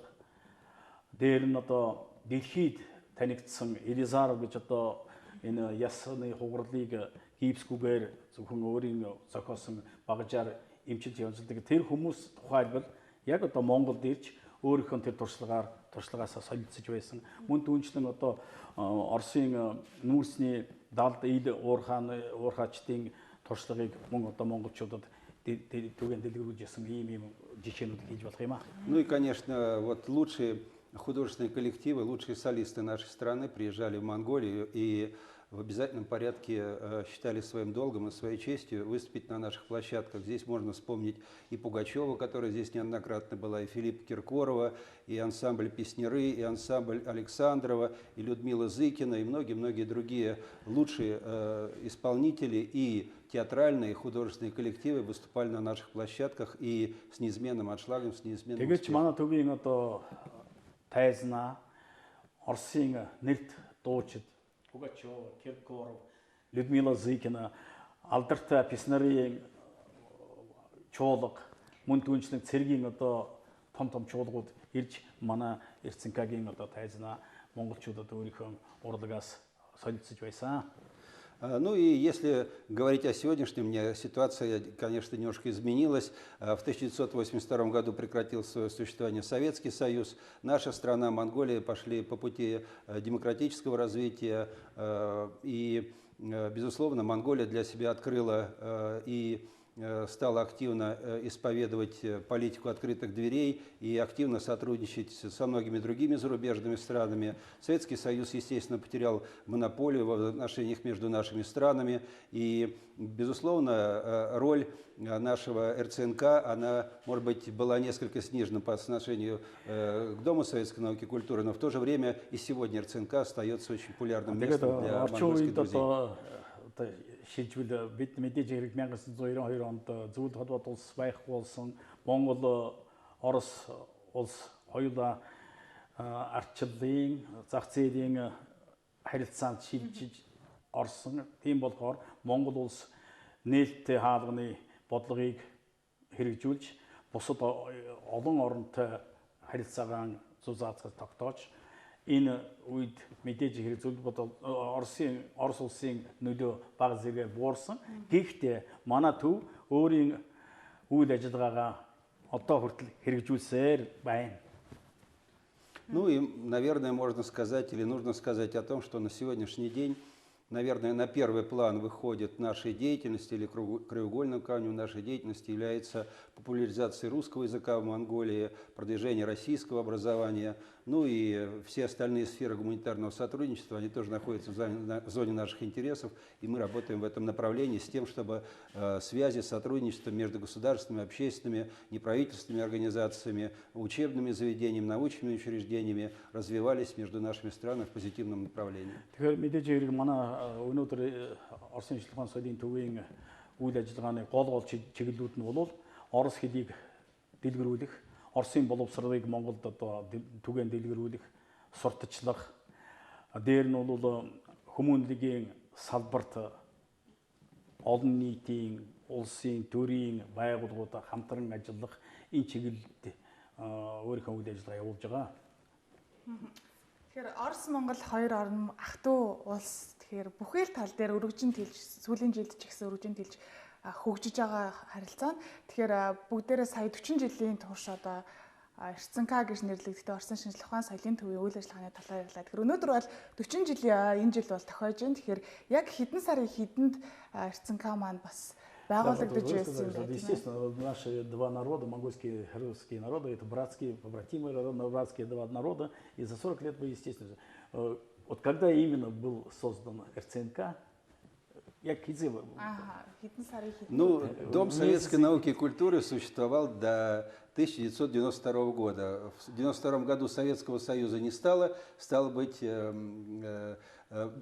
дээр нь одоо дэлхийд танигдсан Елизаров гэж одоо энэ ясны хугарлыг гипсгүйгээр зөвхөн өөрийн зохиосон багажаар эмчилж явуулдаг. Тэр хүмүүс тухайлбал яг одоо Монголд ирж өөрийнхөө тэр туршлагаас солилцож байсан. Мөн түнчлэн одоо Оросын нүүрсний далд ил уурхаачдын туршлагыг мөн одоо монголчуудад түгээн дэлгэрүүлж ясан ийм жишээнүүд хийж болох юм а. Ну и, конечно, вот лучшие художественные коллективы, лучшие солисты нашей страны приезжали в Монголию и в обязательном порядке считали своим долгом и своей честью выступить на наших площадках. Здесь можно вспомнить и Пугачева, которая здесь неоднократно была, и Филиппа Киркорова, и ансамбль «Песняры», и ансамбль Александрова, и Людмила Зыкина, и многие-многие другие лучшие исполнители и театральные, и художественные коллективы выступали на наших площадках и с неизменным аншлагом, с неизменным успехом. Пугачева, Киркоров, Людмила Зыкина, алдартай Песнярын чуулга, мөн түнчлэн цэргийн одоо том чуулгууд ирж манай РЦНК-гийн одоо тайзнаа монголчуудад өөрийнхөө урлагаас солилцож байсан. Ну и если говорить о сегодняшнем дне, ситуация, конечно, немножко изменилась. В 1982 году прекратил свое существование Советский Союз. Наша страна, Монголия, пошли по пути демократического развития. И, безусловно, Монголия для себя открыла и стала активно исповедовать политику открытых дверей и активно сотрудничать со многими другими зарубежными странами. Советский Союз, естественно, потерял монополию в отношениях между нашими странами. И, безусловно, роль нашего РЦНК, она, может быть, была несколько снижена по отношению к Дому советской науки и культуры, но в то же время и сегодня РЦНК остается очень популярным местом для монгольских друзей. одоо шилжвэл бид мэдээж хэрэг 1992 онд зөвлөлт холбоот улс байхгүй болсон Монгол Орос улс хоёулаа арчлалын зах зээлийн харилцаанд шилжиж орсон. Тийм болохоор Монгол улс нээлттэй хаалганы бодлогыг хэрэгжүүлж бусад олон оронтой харилцаагаа зүй заацгал тогтоож энэ үед мэдээж хэрэг зөвлөлт бодол Орос улсын нөлөө бага зэрэг буурсан. Гэхдээ манай төв өөрийн үйл ажиллагаагаа одоо хүртэл хэрэгжүүлсээр байна. Ну и, наверное, можно сказать или нужно сказать о том, что на сегодняшний день, наверное, на первый план выходит нашей деятельности или краеугольным камнем нашей деятельности является популяризация русского языка в Монголии, продвижение российского образования, ну и все остальные сферы гуманитарного сотрудничества, они тоже находятся в зоне наших интересов, и мы работаем в этом направлении с тем, чтобы связи, сотрудничество между государственными, общественными, неправительственными организациями, учебными заведениями, научными учреждениями развивались между нашими странами в позитивном направлении. Өнөөдөр Оросын шилхэн соёлын төвийн үйл ажиллагааны гол чиглэлүүд нь бол Орос хэлийг дэлгэрүүлэх, Оросын боловсролыг Монголд одоо түгээн дэлгэрүүлэх, сурталчлах, дээр нь бол хүмүүнлэгийн салбарт олон нийтийн, улсын, төрийн байгууллагуудаа хамтран ажиллах энэ чиглэлд өөрийнхөө үйл ажиллагаа явуулж байгаа. Тэгэхээр Орос Монгол хоёр орн ах トゥ улс тэгэхээр бүхэл тал дээр өргөжин тэлж сүүлийн жилд ч ихсэн өргөжин тэлж хөгжиж байгаа харилцаа. Тэгэхээр бүгдээрээ сая 40 жилийн турш одоо РЦНК гэж нэрлэгддэг Оросын шинжлэх ухааны соёлын төвийн үйл ажиллагааны талаар ярьлаа. Тэгэхээр өнөөдөр бол 40 жилийн энэ жил бол тохиож байна. Тэгэхээр яг хэдэн сарын хэдэнд РЦНК маань бас байгуулагдаж байсан юм байна. Естественно, наши два народа, монгольский и русский народы, это братские, побратимые, братские два народа. И за 40 лет вы, естественно, вот когда именно был создан РЦНК, ну, Дом советской науки и культуры существовал до 1992 года. В 1992 году Советского Союза не стало, стало быть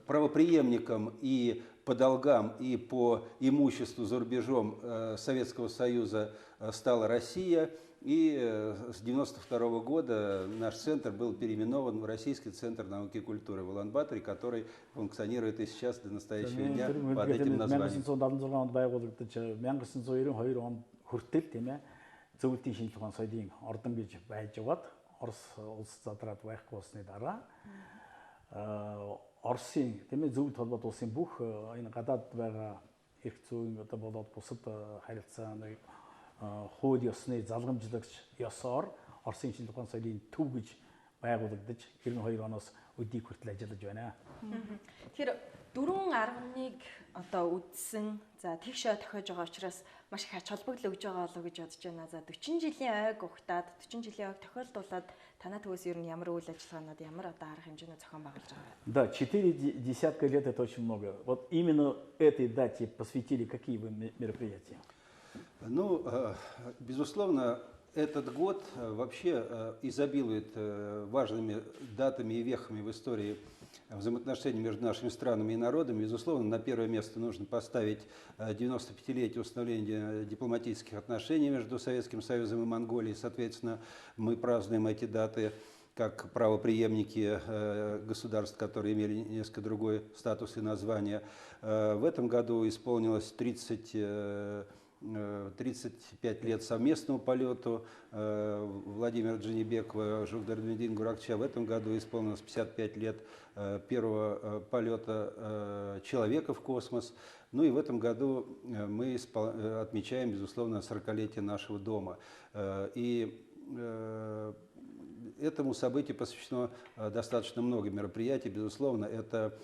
правопреемником и по долгам, и по имуществу за рубежом Советского Союза стала Россия. И с 1992 года наш центр был переименован в Российский центр науки и культуры в Улан-Баторе, который функционирует и сейчас до настоящего дня под этим названием. 1976 онд байгуулагдаж 1992 онд хүртэл тийм ээ зөвлөлтийн шинжилгээ ухааны соёлын ордон гэж байж яваад Орос улс задраад байхгүй болсны дараа Оросын тийм ээ зөвлөлт холбоот улсын бүх энэ гадаад байгаа эрх зүйн одоо болоод бусад харилцааны хууль ёсны залгамжлагч ёсоор Оросын шинжилгээ ухааны соёлын төв гэж байгуулагдаж 92 оноос өдийг хүртэл ажиллаж байна. Тэгэхээр 4.1 одоо үдсэн за тэгш тохиож байгаа учраас маш их ач холбогдол өгж байгаа болов гэж бодож байна. За 40 жилийн ойг ухтаад 40 жилийн ойг тохиолдуулаад танаа төвөөс ер нь ямар үйл ажиллагаанууд ямар одоо арга хэмжээний зохион байгуулж байгаа. Да, 4 десятка лет это очень много. Вот именно этой дате посвятили какие вы мероприятия? Ну, безусловно, этот год вообще изобилует важными датами и вехами в истории взаимоотношений между нашими странами и народами. Безусловно, на первое место нужно поставить 95-летие установления дипломатических отношений между Советским Союзом и Монголией. Соответственно, мы празднуем эти даты как правопреемники государств, которые имели несколько другой статус и название. В этом году исполнилось 35 лет совместному полету Владимира Джанибекова, Жугдардмедин Гуракча. В этом году исполнилось 55 лет первого полета человека в космос. Ну и в этом году мы отмечаем, безусловно, 40-летие нашего дома. И этому событию посвящено достаточно много мероприятий. Безусловно, это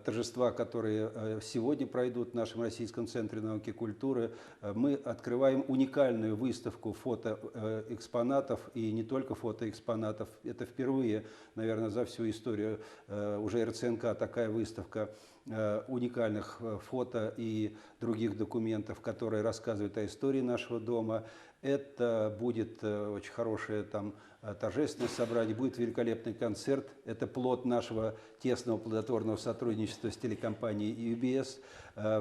торжества, которые сегодня пройдут в нашем Российском центре науки и культуры. Мы открываем уникальную выставку фотоэкспонатов, и не только фотоэкспонатов. Это впервые, наверное, за всю историю уже РЦНК такая выставка уникальных фото и других документов, которые рассказывают о истории нашего дома. Это будет очень хорошее там торжественное собрание, будет великолепный концерт. Это плод нашего тесного плодотворного сотрудничества с телекомпанией UBS.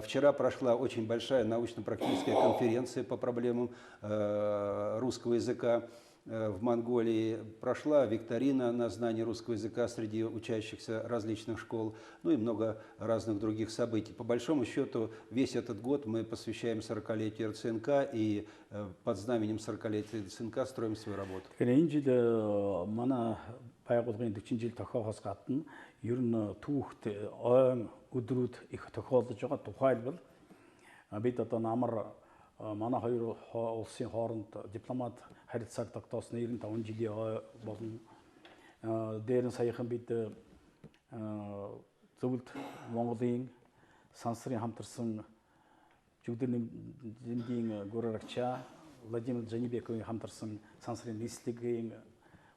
Вчера прошла очень большая научно-практическая конференция по проблемам русского языка в Монголии. Прошла викторина на знание русского языка среди учащихся различных школ, ну и много разных других событий. По большому счету, весь этот год мы посвящаем 40-летию РЦНК и под знаменем 40-летия РЦНК строим свою работу. Энэ жил манай байгууллагын 40 жил тохиогоос гадна ер нь түүхт ойн өдрүүд их тохиолдож байгаа. Тухайлбал бид одоо намар манай хоёр улсын хооронд дипломат харилцааг тогтоосон 95 жилийн ой болон дээр нь саяхан бид зөвлөлт Монголын сансрын хамтарсан жүгдэр нэмдийн гурарагчаа Владимир Жанибековын хамтарсан сансрын нийслэгийн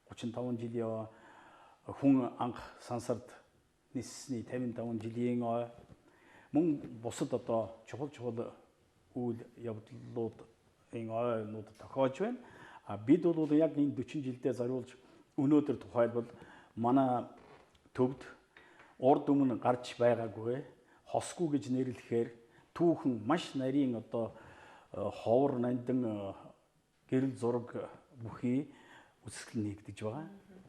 35 жилийн хүн анх сансарт нийссний 55 жилийн ой мөн бусад одоо чухал үйл явдлуудын ойнууд тохиож байна. Бид бол яг энэ 40 жилдээ зориулж өнөөдөр тухайлбал манай төвд урд өмнө гарч байгаагүй хосгүй гэж нэрлэхээр түүхэн маш нарийн одоо ховор нандин гэрэл зураг бүхий үзэсгэлэн нэгдэж байгаа.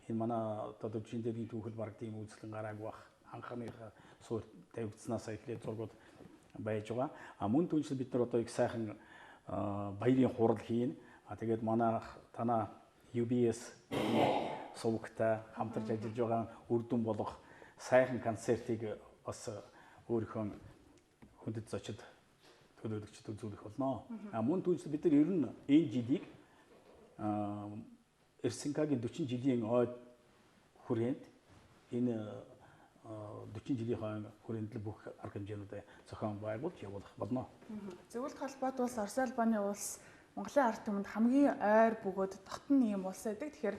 Энэ манай одоо 40 жилийн түүхэд баг тийм үзэсгэлэн гараагүй бах. Анхааныхаа суур тавигдсанаас эхлээд зургууд байж байгаа. Мөн түүнчлэн бид нар одоо их сайхан баярын хурал хийн. Тэгээд манай танаа UBS сувгтай хамтарч ажиллаж байгаа үрдүн болох сайхан концертыг бас өөрийнхөө хүндэт зочид төлөөлөгчд үзүүлэх болно. Мөн түүнчлэн бид нар ер нь энэ жилийг РЦНК-гийн 40 жилийн ой хүрээнд энэ 40 жилийн хойно хүрээнд бүх арга хэмжээнүүдээ зохион байгуулж явуулах болно. Зөвлөлт холбоот улс Орос Албаны улс Монголын ард түмэнд хамгийн ойр бөгөөд дотн ийм улс байдаг. Тэгэхээр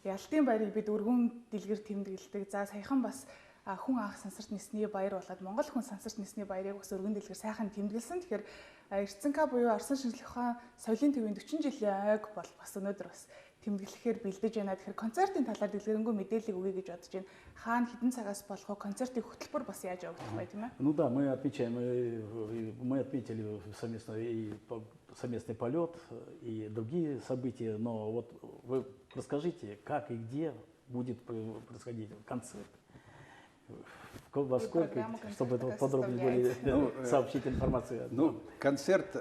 Ялтын баярыг бид өргөн дэлгэр тэмдэглэдэг. За саяхан бас хүн анх сансарт нисний баяр болоод Монгол хүн сансарт нисний баярыг бас өргөн дэлгэр сайхан тэмдэглэсэн. Тэгэхээр РЦНК буюу Орсын шинжлэх ухаан соёлын төвийн 40 жилийн ойг бол бас өнөөдөр бас тэмдэглэхээр бэлдэж байна. Тэгэхээр концертын талаар дэлгэрэнгүй мэдээлэл өгье гэж бодож байна. Хаана хэдэн цагаас болох вэ? Концертын хөтөлбөр бас яаж явагдах вэ, тийм ээ? Ну да, мы отмечали совместный полет и другие события, но вот вы расскажите, как и где будет происходить концерт? Во сколько, чтобы подробнее сообщить информацию? Ну, концерт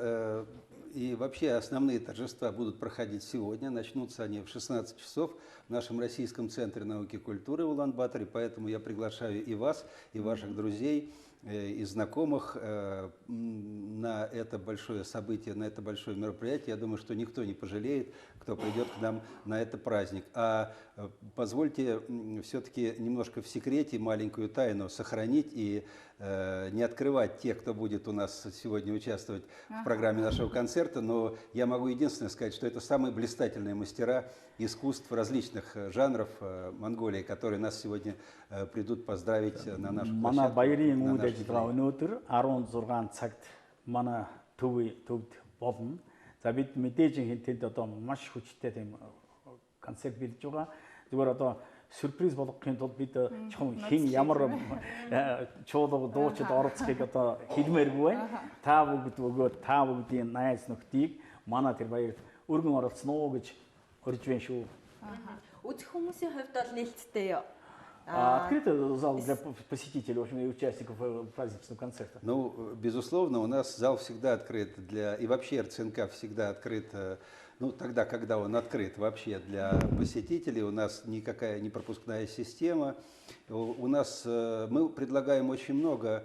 и вообще основные торжества будут проходить сегодня. Начнутся они в 16 часов в нашем Российском центре науки и культуры в Улан-Баторе. Поэтому я приглашаю и вас, и ваших друзей, и знакомых на это большое событие, на это большое мероприятие. Я думаю, что никто не пожалеет, кто придет к нам на этот праздник. А позвольте все-таки немножко в секрете маленькую тайну сохранить и не открывать тех, кто будет у нас сегодня участвовать в программе нашего концерта, но я могу единственное сказать, что это самые блистательные мастера искусств различных жанров Монголии, которые нас сегодня придут поздравить на нашу площадку. Өнөөдөр 16 цагт манай төвд болно. За бид мэдээж хинтэд одоо маш хүчтэй тийм концерт бэлдэж байгаа. Зүгээр одоо сюрприз болгохын тулд бид хин ямар чуулга дуучид оролцохыг одоо хэлмээргүй байна. Та бүгд өгөөд та бүгдийн найз нөхдийг манай тэр баярт өргөн оролцсон уу гэж урьж байна шүү. Үзэх хүмүүсийн хувьд бол нээлттэй юу? Открытый зал для посетителей, в общем, и участников праздничного концерта? Ну, безусловно, у нас зал всегда открыт для... И вообще РЦНК всегда открыт, ну, тогда, когда он открыт вообще для посетителей. У нас никакая не пропускная система. У нас... Мы предлагаем очень много,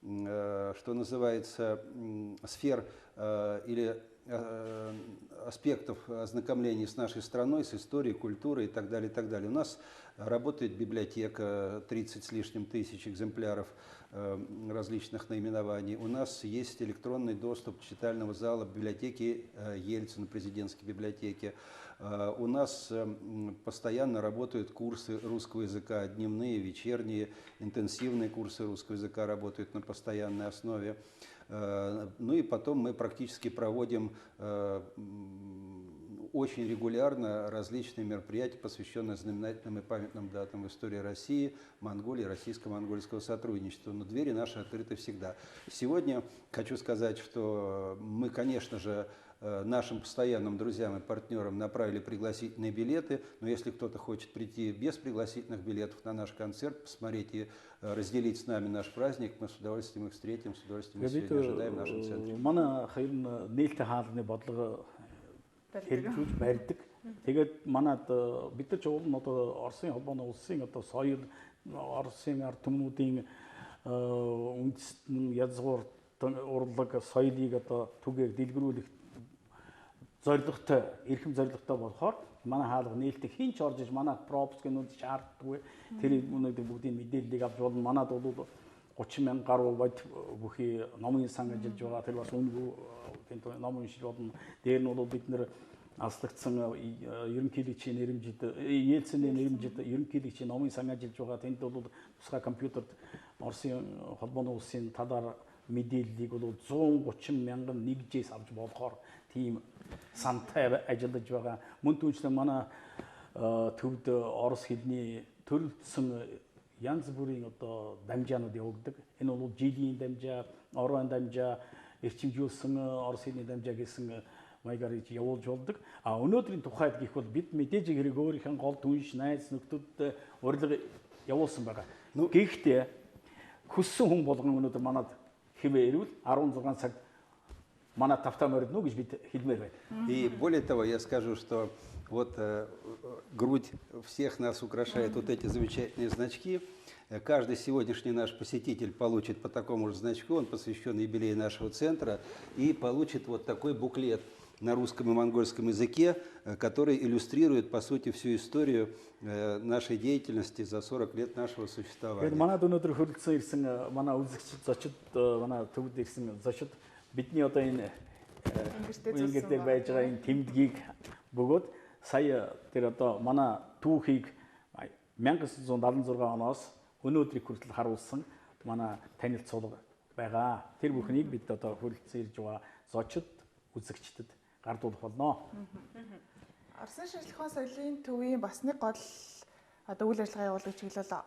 что называется, сфер или аспектов ознакомления с нашей страной, с историей, культурой и так далее, и так далее. У нас работает библиотека, 30 с лишним тысяч экземпляров различных наименований. У нас есть электронный доступ к читальному залу библиотеки Ельцина, президентской библиотеки. У нас постоянно работают курсы русского языка, дневные, вечерние, интенсивные курсы русского языка работают на постоянной основе. Ну и потом мы практически проводим очень регулярно различные мероприятия, посвященные знаменательным и памятным датам в истории России, Монголии, российско-монгольского сотрудничества. Но двери наши открыты всегда. Сегодня хочу сказать, что мы, конечно же, нашим постоянным друзьям и партнерам направили пригласительные билеты, но если кто-то хочет прийти без пригласительных билетов на наш концерт, посмотреть и разделить с нами наш праздник, мы с удовольствием их встретим, с удовольствием их сегодня ожидаем в нашем центре. Манай хайрын нээлттэй хаалганы бодлого хэрэгжүүлж барьдаг. Тэгээд манад бид нар ч уул нь одоо Оросын холбооны улсын одоо соёл, Оросын ард түмнүүдийн үндэстэн язгуур урлаг соёлыг одоо түгээг дэлгэрүүлэх зорилготой, эрхэм зорилготой болохоор манай хаалга нээлттэй хин ч орж иж манай пропускнууд шаарддаггүй. Тэр үнүүдийг бүгдийн мэдээллийг авч болно. Манад бол 30,000 гаруй бод бүхий номын сан ажиллаж байгаа. Тэр бас үнгүй тэнт ном уншиж болно. Дээр нь бол бид нэр аслагдсан ерөнхийлөгчийн нэрэмжид, Ельциний нэрэмжид ерөнхийлөгчийн номын сан ажиллаж байгаа. Тэнд бол тусгай компьютерт Оросын холбооны улсын талаар мэдээллийг бол 130,000 нэгжээс авч болохоор тийм сантай ажиллаж байгаа. Мөн түүнчлэн манай төвд орос хэлний төрөлдсөн янз бүрийн одоо дамжаанууд явагддаг. Энэ бол жилийн дамжаа, орон дамжаа, эрчимжүүлсэн орос хэлний дамжаа гэсэн маягаар явуулж болдог. А өнөөдрийн тухайд гэх бол бид мэдээж хэрэг өөрийнх нь гол түнш, найз нөхдөд урилга явуулсан байгаа. Гэхдээ хүссэн хүн болгон өнөөдөр манад хэмээн ирвэл 16 цагт манай тавтаа моридно гэж бид хэлмээр байна. И более того, я скажу, что вот грудь всех нас украшает вот эти замечательные значки. Каждый сегодняшний наш посетитель получит по такому же значку, он посвящен юбилею нашего центра, и получит вот такой буклет на русском и монгольском языке, который иллюстрирует, по сути, всю историю нашей деятельности за 40 лет нашего существования. Манад өнөөдөр хөрөлдсөн ирсэн манай үзэгч зочид манай төвд ирсэн зочид бидний одоо энэ ингэртэй байж байгаа энэ тэмдгийг бөгөөд сая тэр одоо манай түүхийг 1976 оноос өнөөдрийг хүртэл харуулсан манай танилцуулга байгаа. Тэр бүхнийг бид одоо хөрөлдсөн ирж байгаа зочид үзэгчдэд гардуулах болно. Оросын шинжлэх ухааны соёлын төвийн бас нэг гол одоо үйл ажиллагаа явуулдаг чиглэл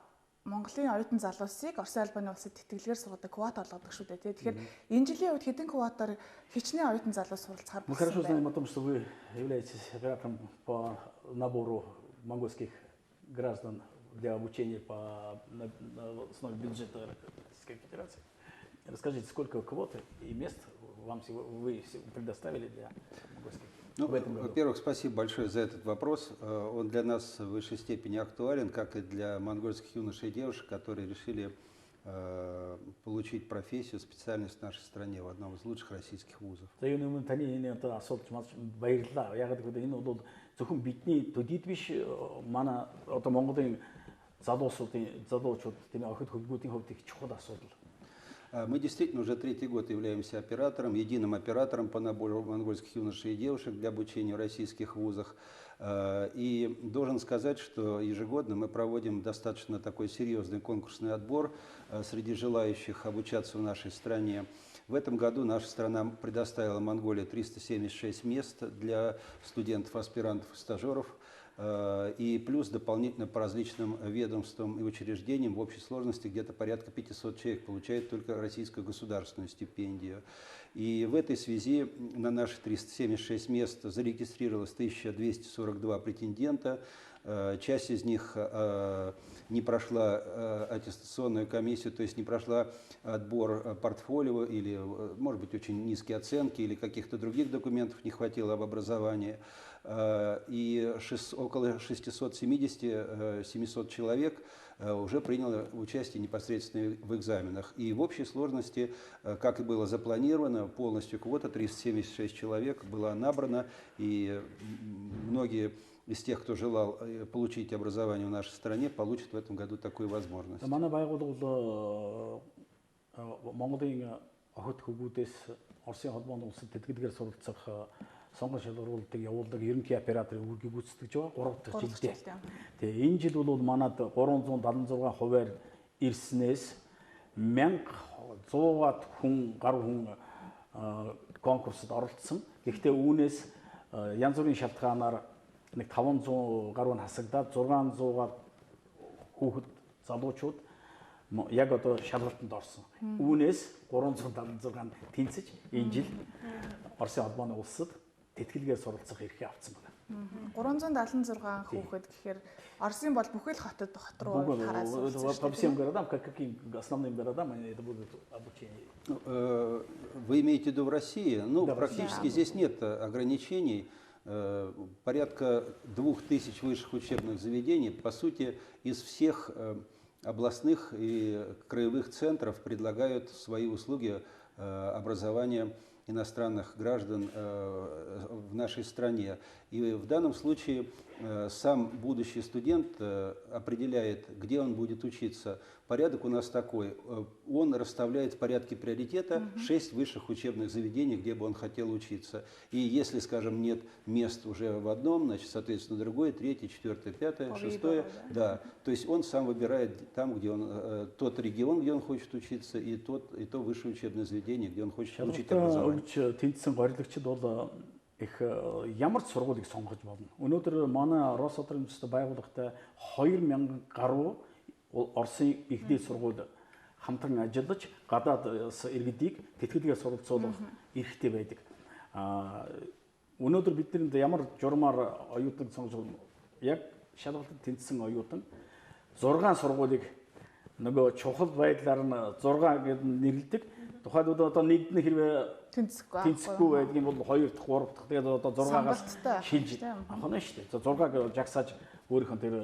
Монголын оюутан залуусыг Оросын албаны улсад тэтгэлгээр сургадаг квота олгодог шүү дээ. Тэгэхээр энэ жилийн үед хэдэн квотаар хичнээн оюутан залуус суралцахаар Мы хорошо знаем о том, что вы являетесь оператором по набору монгольских граждан для обучения по основе бюджета Российской Федерации. Расскажите, сколько квот и мест вы предоставили для монгольских? Ну, во-первых, спасибо большое за этот вопрос. Он для нас в высшей степени актуален, как и для монгольских юношей и девушек, которые решили получить профессию, специальность в нашей стране в одном из лучших российских вузов. Мы действительно уже третий год являемся оператором, единым оператором по набору монгольских юношей и девушек для обучения в российских вузах. И должен сказать, что ежегодно мы проводим достаточно такой серьезный конкурсный отбор среди желающих обучаться в нашей стране. В этом году наша страна предоставила Монголии 376 мест для студентов, аспирантов и стажеров. И плюс дополнительно по различным ведомствам и учреждениям в общей сложности где-то порядка 500 человек получает только российскую государственную стипендию. И в этой связи на наши 376 мест зарегистрировалось 1242 претендента. Часть из них не прошла аттестационную комиссию, то есть не прошла отбор портфолио или, может быть, очень низкие оценки или каких-то других документов не хватило об образовании. И около 670-700 человек уже приняло участие непосредственно в экзаменах. И в общей сложности, как и было запланировано, полностью квота 376 человек была набрана, и многие из тех, кто желал получить образование в нашей стране, получат в этом году такую возможность. Сонгон шалгуулалтыг явуулдаг ерөнхий операторын үүргийг гүйцэтгэж байгаа 3 дахь жилдээ. Тэгээ энэ жил бол манад 376 хувиар ирснээс 1100-аад хүн гаруй хүн конкурсод оролцсон. Гэхдээ үүнээс янз бүрийн шалтгаанаар нэг 500 гаруй хасагдаад 600-аар хүүхэд залуучууд яг одоо шалгалтанд орсон. Үүнээс 376 тэнцэж энэ жил Оросын холбооны улсад тэтгэлгээр суралцах эрхээ авсан байна. 376 хүүхэд гэхээр Оросын бол бүхэл хот руу тараасан. По всем городам, каким основным городам они это будут обучение? Вы имеете в виду в России? Ну, практически здесь нет ограничений. Порядка 2000 высших учебных заведений, по сути, из всех областных и краевых центров предлагают свои услуги образования иностранных граждан в нашей стране. И в данном случае сам будущий студент определяет, где он будет учиться. Порядок у нас такой. Он расставляет в порядке приоритета 6 высших учебных заведений, где бы он хотел учиться. И если, скажем, нет мест уже в одном, значит, соответственно, другое, третье, четвертое, пятое, шестое. Да. То есть он сам выбирает там, где он, тот регион, где он хочет учиться, и то высшее учебное заведение, где он хочет получить образование. Их ямар ч сургуулийг сонгож болно. Өнөөдөр манай Рос одрын төсөлд байгууллагатай 2000 гаруй Оросын ихний сургууль хамтран ажиллаж гадаад иргэдийг тэтгэлгээр суралцуулах эрхтэй байдаг. Өнөөдөр бидний ямар журмаар оюутан сонгож яг шалгалтанд тэнцсэн оюутан 6 сургуулийг нөгөө чухал байдлаар нь 6 гэж нэрлэдэг. Тухайлбал одоо нэгд нь хэрвээ тэнцэхгүй байдаг юм бол 2 дахь 3 дахь тэгээд одоо 6-аас шилж авах нь шүү дээ. 6-г жагсааж өөрийнхөө тэр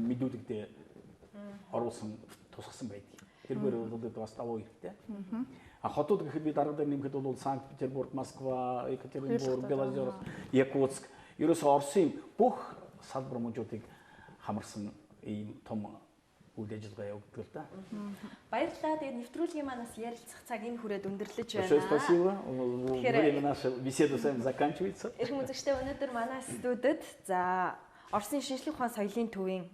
мэдүүлэгдээ оруулсан тусгасан байдаг. Тэргээр бол бас давуу хэрэгтэй. Хотууд гэхэд би дараа дээр нэмэхэд бол Санкт-Петербург, Москва, Екатеринбург, Белозерск, Якутск ерөөсөө Оросын бүх салбар мужуудыг хамарсан ийм том үйл ажиллагаа явагддаг л да. Баярлалаа. Тэгээд нэвтрүүлгийн манаас ярилцах цаг энэ хүрээд өндөрлөж байна. Большое спасибо. Время наша беседа с вами заканчивается. Эрхэм үзэгчдээ өнөөдөр манай студид за Оросын шинжлэх ухаан соёлын төвийн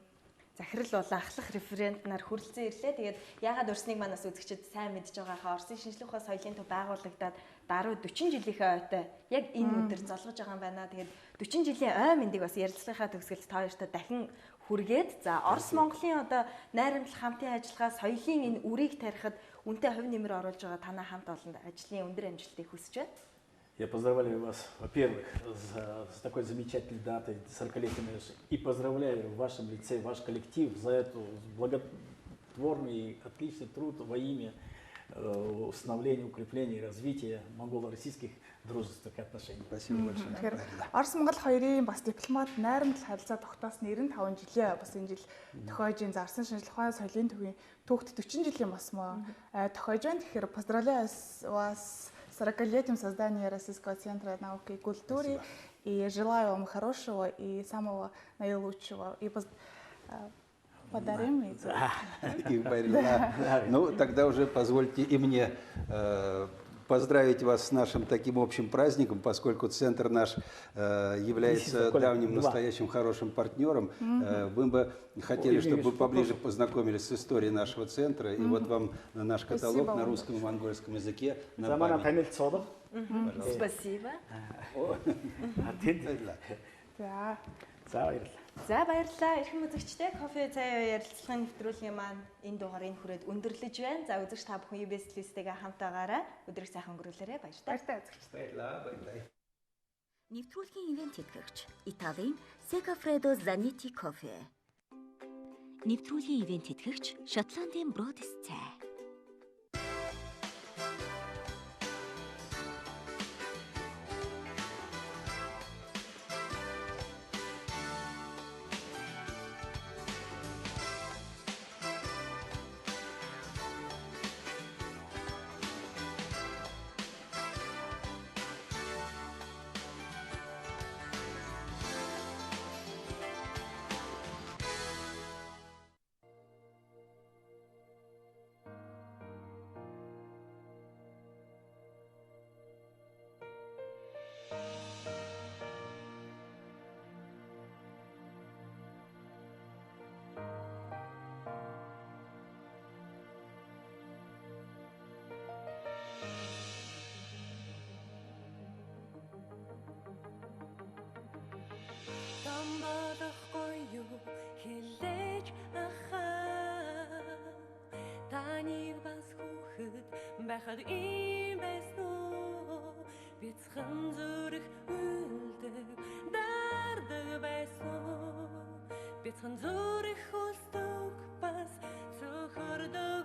захирал болон ахлах референт нар хүрэлцэн ирлээ. Тэгээд яагаад урсныг манаас үзэгчид сайн мэдж байгаа хаа Оросын шинжлэх ухаан соёлын төв байгуулагдаад даруй 40 жилийнхээ ойтой яг энэ өдөр золгож байгаа юм байна. Тэгээд 40 жилийн ой мэндийг бас ярилцлагынхаа төгсгөлд та хоёртой дахин хүргээд за Орос Монголын одоо найрамдлах хамтын ажиллагаа соёлын энэ үрийг тарихад үнэтэй хувь нэмэр оруулж байгаа танай хамт олонд ажлын өндөр амжилтыг хүсэж байна. Я поздравляю вас, во-первых, с такой замечательной датой, 40-летием, и поздравляю в вашем лице, ваш коллектив за эту благотворный и отличный труд во имя установления, укрепления и развития монголо-российских дружественных отношений. Спасибо большое. Тэгэхээр Орос Монгол хоёрын бас дипломат найрамдал харилцаа тогтоосон 95 жилийн бас энэ жил тохиож ин зарсан шинжлэх ухааны соёлын төвийн түүхт 40 жилийн бас тохиож байна. Тэгэхээр поздравляю вас с 40-летием создания Российского центра науки и культуры и желаю вам хорошего и самого наилучшего. И подарим Ну, тогда уже позвольте и мне поздравить вас с нашим таким общим праздником, поскольку центр наш является давним, настоящим хорошим партнером. Мы бы хотели, чтобы вы поближе познакомились с историей нашего центра. И вот вам наш каталог на русском и монгольском языке на память. Спасибо. За баярлалаа. Эрхэм үзэгчдээ кофе цай ярилцлагын нэвтрүүлгийн маань энэ дугаарыг хүрээд өндөрлөж байна. За үзэгч та бүхэн UBS телевизтэйгээ хамтаагаараа өдрийг сайхан өнгөрүүлээрэй. Баярлалаа. Баярлалаа. Нэвтрүүлгийн ивент тэтгэгч Италийн Segafredo Zanetti кофе. Нэвтрүүлгийн ивент тэтгэгч Шотландын Бродис цай. байхад ийм байсан уу бяцхан зүрх үлдэг дардаг байсан уу бяцхан зүрх үлдэг бас цохордог